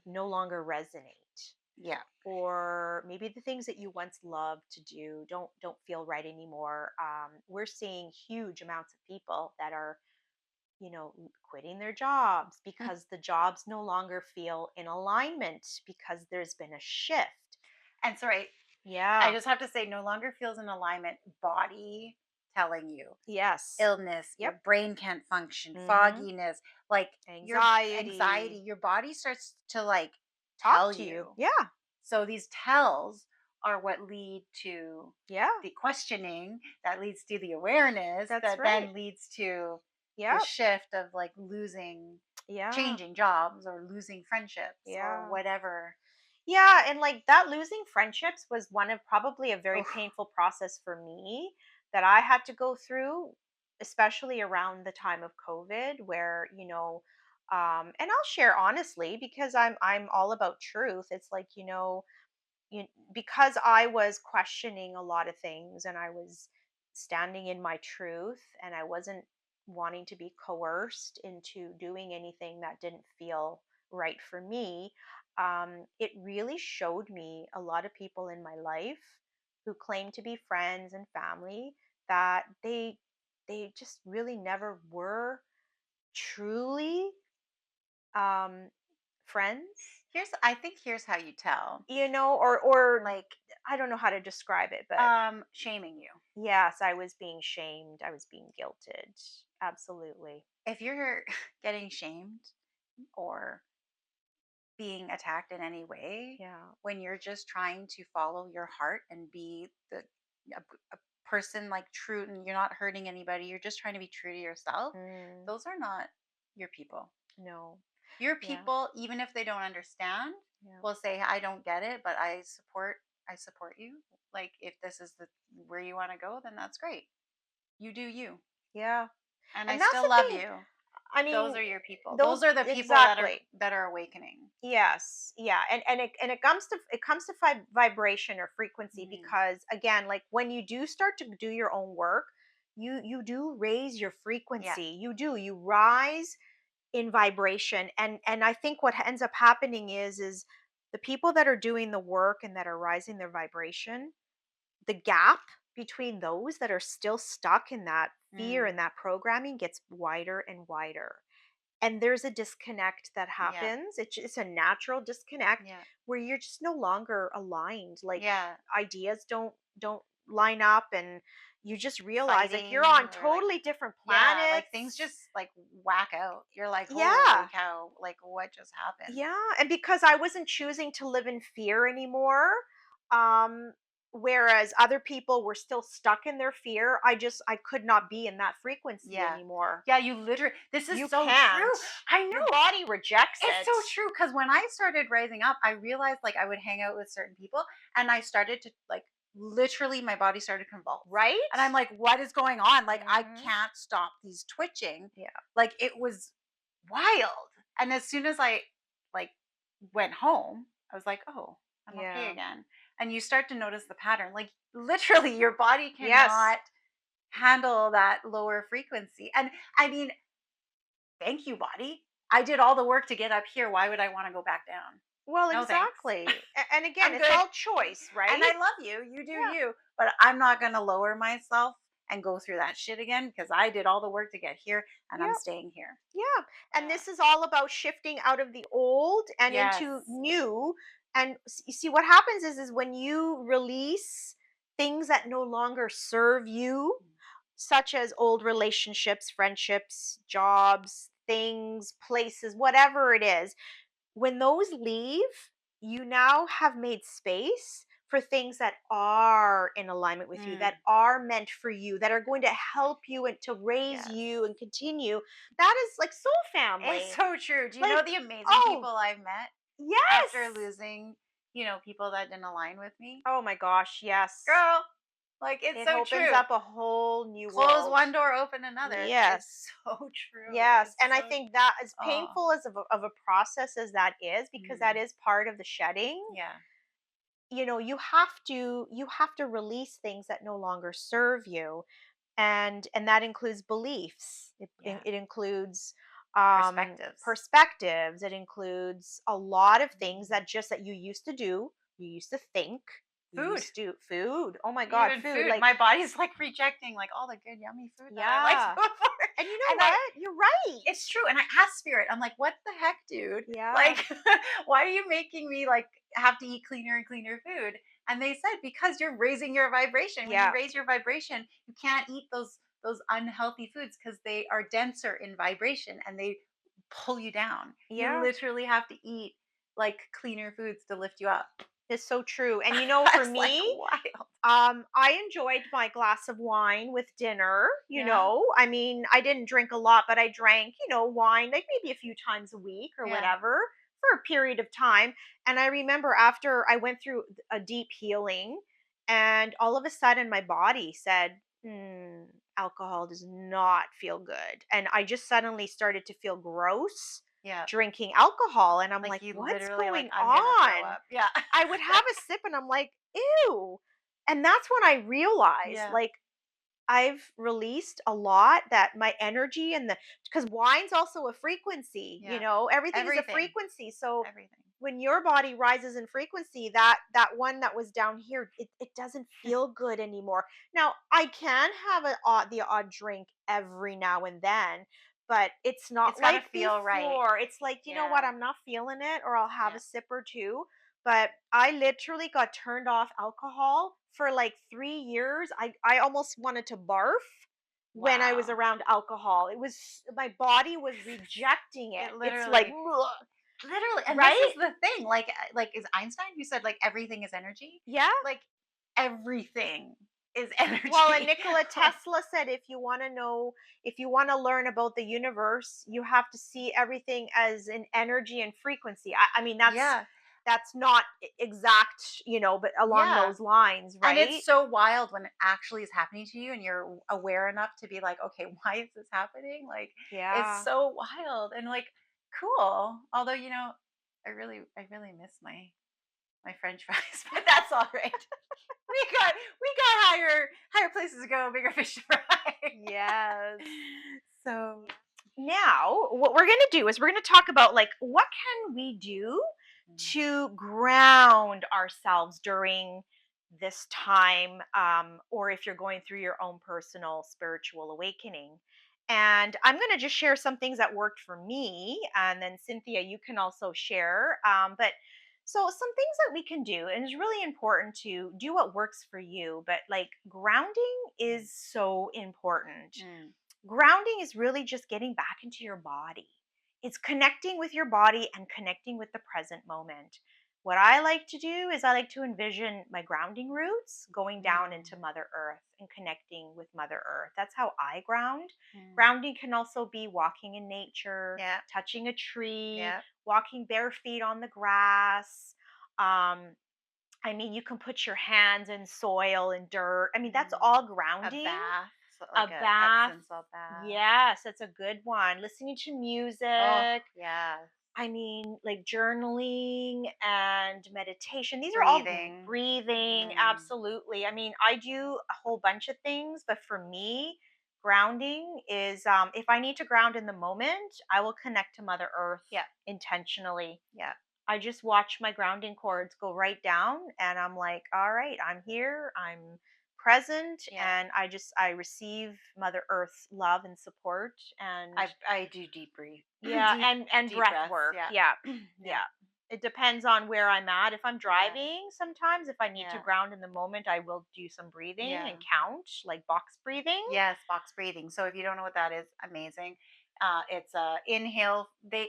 no longer resonate,
yeah.
or maybe the things that you once loved to do don't feel right anymore. We're seeing huge amounts of people that are, quitting their jobs because the jobs no longer feel in alignment, because there's been a shift.
And sorry, I
Yeah.
just have to say, no longer feels in alignment. Body telling you
Yes.
illness, your
Yep.
brain can't function,
Mhm.
fogginess, like your anxiety,
Anxiety.
your body starts to like
Talk
tell
to you.
you.
Yeah.
So these tells are what lead to
Yeah.
the questioning, that leads to the awareness,
That's
that
right.
then leads to the
Yep.
shift of like losing,
Yeah.
changing jobs or losing friendships or
Yeah.
whatever.
Yeah, and like that, losing friendships was one of probably a very
Oh,
painful process for me that I had to go through, especially around the time of COVID, where, and I'll share honestly, because I'm all about truth. It's like, because I was questioning a lot of things, and I was standing in my truth, and I wasn't wanting to be coerced into doing anything that didn't feel right for me. It really showed me a lot of people in my life who claim to be friends and family, that they just really never were truly um, friends,
I think here's how you tell.
or
Like
I don't know how to describe it, but
shaming you.
yes, I was being shamed, I was being guilted. Absolutely.
If you're getting shamed or being attacked in any way,
Yeah.
when you're just trying to follow your heart and be a person like true, and you're not hurting anybody, you're just trying to be true to yourself,
Mm,
those are not your people.
no.
Your
Yeah.
people, even if they don't understand,
Yeah.
will say, I don't get it, but I support you. Like, if this is the where you want to go, then that's great. You do you.
Yeah.
And I
And that's
still
the
love
thing.
you.
I
Those
mean,
are your people.
those
Those are the people that are
exactly.
awakening.
Yes, yeah, and it comes to vibration or frequency,
Mhm.
because again, like when you do start to do your own work, you do raise your
Yes.
frequency. You rise in vibration, and I think what ends up happening is the people that are doing the work and that are rising their vibration, the gap between those that are still stuck in that fear and
Mm.
that programming gets wider and wider, and there's a disconnect that
Yeah.
happens. It's a natural disconnect
Yeah.
where you're just no longer aligned, like
Yeah.
ideas don't line up, and you just realize like you're
Fighting
on
or like,
totally different
yeah, like things
planets.
just like whack out. You're like, holy
Yeah.
cow, like what just happened?
Yeah, and because I wasn't choosing to live in fear anymore, um whereas other people were still stuck in their fear, I could not be in that frequency
Yeah.
anymore.
Yeah, you literally, this is
You
so
can't.
true. I
Your
know.
body rejects
It's so
it.
true, because when I started rising up, I realized like I would hang out with certain people and I started to like literally my body started to convulse.
Right?
And I'm like, what is going on? Like I
Mhm.
can't stop these twitching.
Yeah.
Like it was wild. And as soon as I like went home, I was like, oh, I'm okay
Yeah.
again. And you start to notice the pattern. Like literally your body
Yes.
cannot handle that lower frequency. And I mean, thank you, body. I did all the work to get up here. Why would I want to go back down?
Well,
No, thanks.
exactly. And again,
I'm
it's
good.
all choice,
And
right?
I love you. You do
Yeah.
you. But I'm not going to lower myself and go through that shit again because I did all the work to get here and I'm
Yep.
staying here.
Yeah. And
Yeah.
this is all about shifting out of the old and into
Yes.
new. And you see what happens is when you release things that no longer serve you, such as old relationships, friendships, jobs, things, places, whatever it is, when those leave, you now have made space for things that are in alignment with you, that
Mm,
are meant for you, that are going to help you and to raise
yes.
you and continue. That is like soul
It's
family.
so true. Do you
Like,
know the amazing
oh,
people I've met after
yes.
losing, people that didn't align with me?
Oh my gosh, yes.
Girl, like it's
It
so
opens
true.
up a whole new
Close
world.
one door, open another. It's
Yes.
so true.
Yes,
It's
and I
so
think that as
oh.
painful as of a process as that is, because that
Mm,
is part of the shedding,
yeah.
you have to release things that no longer serve you, and that includes beliefs. it,
Yeah.
it it includes
Perspectives.
perspectives. It includes a lot of things
Mm.
that you used to do, you used to think, you
Food.
used to food. Oh my god,
Even
food,
food.
like,
My body's like rejecting like all the good yummy food that I liked
yeah.
before.
And you know
And I
what, you're right.
it's true. And I asked Spirit, I'm like, what the heck, dude?
Yeah.
Like, why are you making me like have to eat cleaner and cleaner food? And they said, because you're raising your vibration. When you
Yeah.
raise your vibration, you can't eat those unhealthy foods because they are denser in vibration and they pull you down. You
Yeah.
literally have to eat like cleaner foods to lift you up.
It's so true. And
I
for
was like,
me,
wild.
I enjoyed my glass of wine with dinner.
Yeah.
I mean, I didn't drink a lot, but I drank, wine like maybe a few times a week or
Yeah.
whatever for a period of time. And I remember after I went through a deep healing, and all of a sudden my body said, alcohol does not feel good. And I just suddenly started to feel gross
Yeah.
drinking alcohol. And I'm
Like
like,
you
what's
literally like,
going
I'm gonna throw
on?
up. Yeah.
I would have a sip and I'm like, ew. And that's when I realized,
Yeah.
like, I've released a lot, that my energy and because wine's also a frequency,
Yeah.
everything is a
Everything.
frequency. So
Everything.
when your body rises in frequency, that one that was down here, it doesn't feel good anymore. Now I can have the odd drink every now and then, but it's not
It's gotta
like
feel right.
before. It's like, you know what,
Yeah.
I'm not feeling it, or I'll have
Yeah.
a sip or two. But I literally got turned off alcohol for like 3 years. I almost wanted to barf. when I was
Wow.
around alcohol. It was my body was rejecting it.
It
It's like,
literally
"Ugh,"
literally, and this
right?
is the thing, like, is Einstein who said, like, everything is energy?
Yeah.
Like, everything is
Well, and
energy.
Nikola
Like,
Tesla said if you want to know, if you want to learn about the universe, you have to see everything as an energy and frequency. I mean,
yeah,
that's not exact, but along
yeah.
those lines,
And
right?
it's so wild when it actually is happening to you and you're aware enough to be like, okay, why is this happening? Like, it's
Yeah.
so wild and like cool. Although, I really miss my French fries, but that's all right. We got higher places to go, bigger fish to fry.
Yes.
So
Now, what we're going to do is we're going to talk about like what can we do
mm,
to ground ourselves during this time, or if you're going through your own personal spiritual awakening. And I'm going to just share some things that worked for me, and then Cynthia, you can also share. But so some things that we can do, and it's really important to do what works for you. But like grounding is so important.
mm,
Grounding is really just getting back into your body. It's connecting with your body and connecting with the present moment. What I like to do is I like to envision my grounding roots going down
mm,
into Mother Earth and connecting with Mother Earth. That's how I ground.
mm.
Grounding can also be walking in nature,
Yeah,
touching a tree,
yeah.
walking bare feet on the grass. Um, I mean, you can put your hands in soil and dirt. I mean, that's
Mm.
all
A
grounding.
bath, so
A
like a
bath.
Epsom salt bath.
Yes, that's a good one. Listening to
Oh,
music.
yeah.
I mean, like journaling and meditation. These are all
Breathing.
breathing.
Mm.
Absolutely. I mean, I do a whole bunch of things, but for me, grounding is if I need to ground in the moment, I will connect to Mother Earth
Yeah,
intentionally.
yeah,
I just watch my grounding cords go right down and I'm like, all right, I'm here, I'm present,
yeah.
and I receive Mother Earth's love and support. And
I do deep breathe,
yeah,
deep
and
deep
breath
breaths.
work.
Yeah,
Yeah.
yeah,
Yeah. It depends on where I'm at. If I'm
yeah,
driving, sometimes if I need to
yeah,
ground in the moment, I will do some breathing
yeah.
and count, like box breathing.
Yes, box breathing. So if you don't know what that is, amazing. It's inhale. They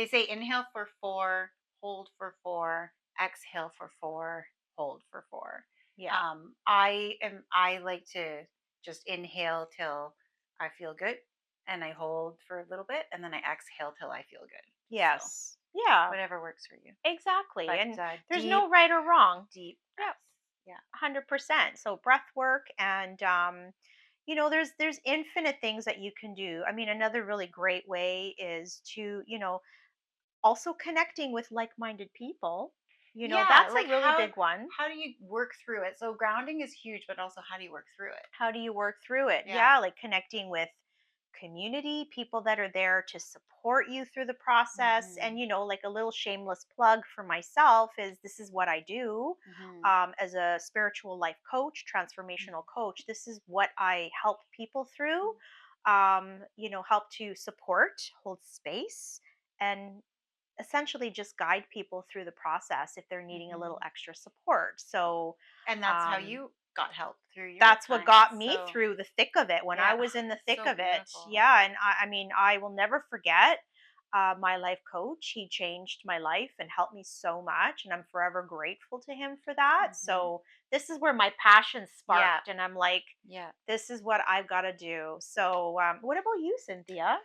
say inhale for 4, hold for 4, exhale for 4, hold for 4.
Yeah.
I like to just inhale till I feel good, and I hold for a little bit, and then I exhale till I feel good. So
Yes. Yeah.
whatever works for you,
Exactly.
but
And there's no
deep,
right or wrong.
deep
Yep.
breaths. Yeah.
100%. So breath work and there's infinite things that you can do. I mean, another really great way is to, also connecting with like-minded people.
Yeah,
That's
like
a really big one.
how do you work through it? So grounding is huge, but also how do you work through it?
How do you work through it?
Yeah.
Yeah, like connecting with community, people that are there to support you through the process. And,
Mhm.
like a little shameless plug for myself is this is what I do
Mhm.
as a spiritual life coach, transformational coach. This is what I help people through, help to support, hold space, and essentially just guide people through the process if they're needing a little
Mhm.
extra support. So,
And that's how
um,
you got help through your
that's what
time.
got me
So,
through the thick of it when I
yeah,
was in the thick
so
of it.
beautiful.
Yeah, and I mean, I will never forget my life coach. He changed my life and helped me so much, and I'm forever grateful to him for that.
Mhm.
So this is where my passion
Yeah.
sparked, and I'm like,
Yeah.
this is what I've got to do. So, what about you, Cynthia?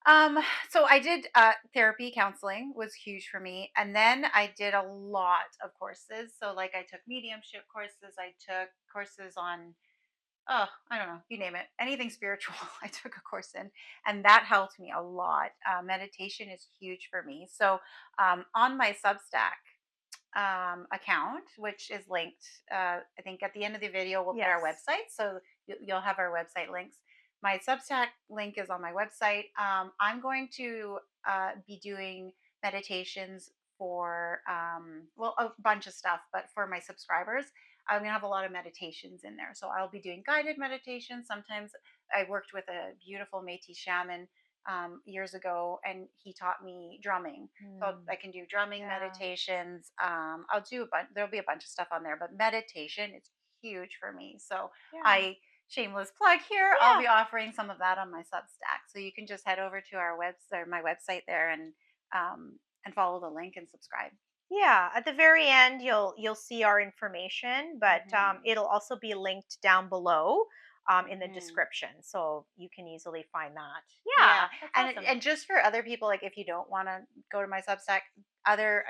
Um, so I did therapy counseling was huge for me. And then I did a lot of courses. So like I took mediumship courses, I took courses on oh, I don't know, you name it, anything spiritual. I took a course in, and that helped me a lot. Meditation is huge for me. So, on my Substack account, which is linked, I think at the end of the video, we'll put our
Yes.
website. So, you'll have our website links. My Substack link is on my website. I'm going to be doing meditations for, well, a bunch of stuff, but for my subscribers, I'm going to have a lot of meditations in there. So I'll be doing guided meditations. Sometimes I worked with a beautiful Métis shaman years ago, and he taught me drumming. So
Mm,
I can do drumming
yeah.
meditations. I'll do a bunch. There'll be a bunch of stuff on there, but meditation is huge for me. So
Yeah.
I shameless plug here. I'll
Yeah.
be offering some of that on my Substack, so you can just head over to our website or my website there and follow the link and subscribe.
Yeah, at the very end, you'll see our information, but
Hmm.
it'll also be linked down below in the
Hmm.
description, so you can easily find that.
Yeah,
Yeah, that's
and
awesome.
and just for other people, like if you don't want to go to my Substack,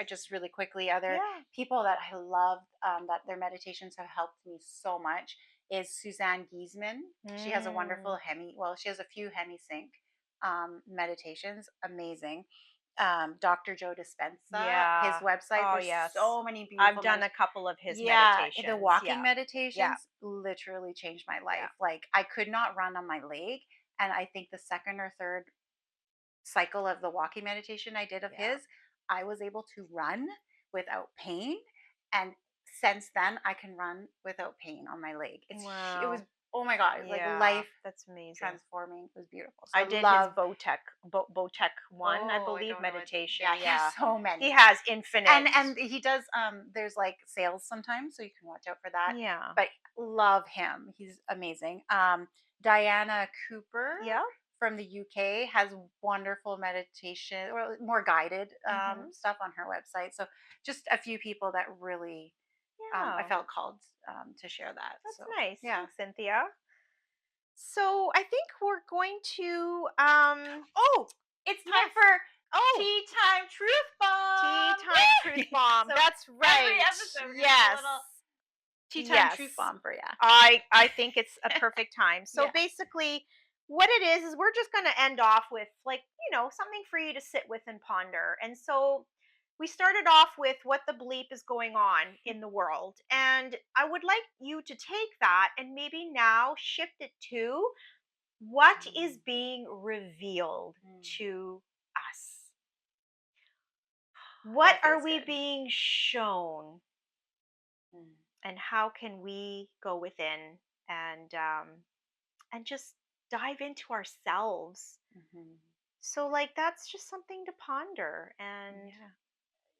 just really quickly, other
Yeah.
people that I love, that their meditations have helped me so much is Suzanne Giesman. She has a wonderful
Mm,
she has a few hemi-sync meditations, amazing. Dr. Joe Dispenza, his
yeah.
website,
Oh,
there's
yes.
so many
I've
beautiful
done a couple of his
yeah, the
meditations.
walking
Yeah. Yeah.
meditations literally changed my
Yeah.
life. Like I could not run on my leg, and I think the second or third cycle of the walking meditation I did of
Yeah.
his, I was able to run without pain. And since then, I can run without pain on my leg. It was,
Wow.
oh my God, like
Yeah.
life
That's amazing.
transforming. It was beautiful. So
I
I
did his
love,
Botech one, I
oh, I
believe,
don't know what, yeah,
meditation.
he has
Yeah.
so
He
many.
has infinite.
And he does, there's like sales sometimes, so you can watch out for that.
Yeah.
But love him. He's amazing. Diana Cooper
Yeah.
from the UK has wonderful meditation or more guided
Mhm.
stuff on her website. So just a few people that really I
Yeah.
felt called to share that.
That's
So
nice.
yeah.
Thanks, Cynthia. So I think we're going to
Oh, it's time
yes.
for
Oh,
tea time truth
tea
bomb.
time truth
Woo!
bomb.
So
That's
every
right.
episode we're gonna have a
Yes.
little tea time truth
Yes.
bomb for you.
I think it's a perfect time. So
Yeah.
basically what it is we're just going to end off with, like, something for you to sit with and ponder. And so we started off with what the bleep is going on in the world. And I would like you to take that and maybe now shift it to what is
Mm,
being revealed
mm,
to us. What
that
are
feels
we
good.
being shown,
Mm,
and how can we go within and just dive into ourselves?
mhm.
So, like, that's just something to ponder. And
Yeah.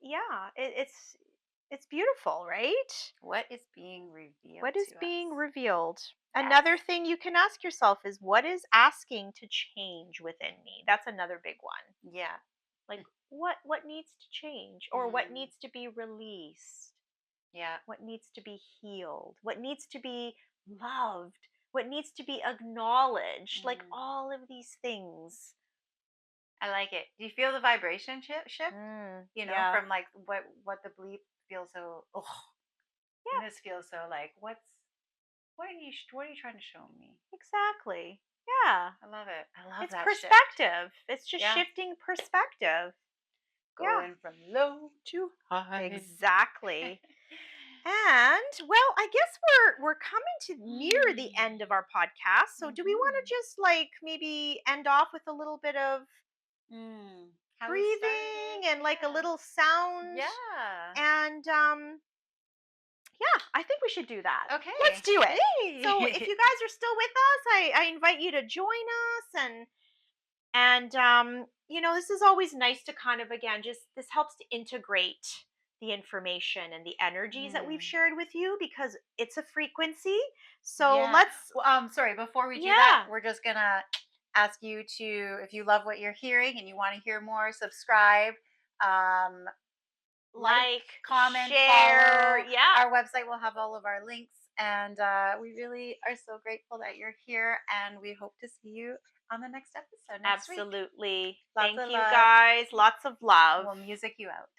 yeah, it's beautiful, right?
What is being revealed
What is
to
being
us?
revealed?
Yes.
Another thing you can ask yourself is, what is asking to change within me? That's another big one.
Yeah.
Like, what needs to change, or what
Mm,
needs to be released?
yeah.
What needs to be healed? What needs to be loved? What needs to be acknowledged? Like,
Mm.
all of these things.
I like it. Do you feel the vibration shift?
Yeah.
From like what the bleep feels so. Oh, and
Yeah,
this feels so like what are you trying to show me?
exactly. Yeah.
I love it. I love
It's
that shift.
perspective. It's just
Yeah.
shifting perspective. Yeah,
Going from low to high.
exactly. And well, I guess we're coming to near the end of our podcast. So do we want
Mm-hmm.
to just, like, maybe end off with a little bit of
Mm. How we
breathing
started?
and like a little sound?
Yeah. Yeah.
And yeah, I think we should do that. Let's
Okay.
do it. So if
Hey.
you guys are still with us, I invite you to join us. And this is always nice to kind of, again, just this helps to integrate the information and the energies that we've
Mm.
shared with you, because it's a frequency. So
Yeah.
let's
Well, sorry, before we do that,
yeah,
we're just gonna ask you to, if you love what you're hearing and you want to hear more, subscribe, um, like,
like,
comment,
share,
follow.
yeah,
Our website will have all of our links. And we really are so grateful that you're here. And we hope to see you on the next episode next week.
absolutely.
Lots
Thank
of
you
love.
guys. Lots of love.
We'll music you out.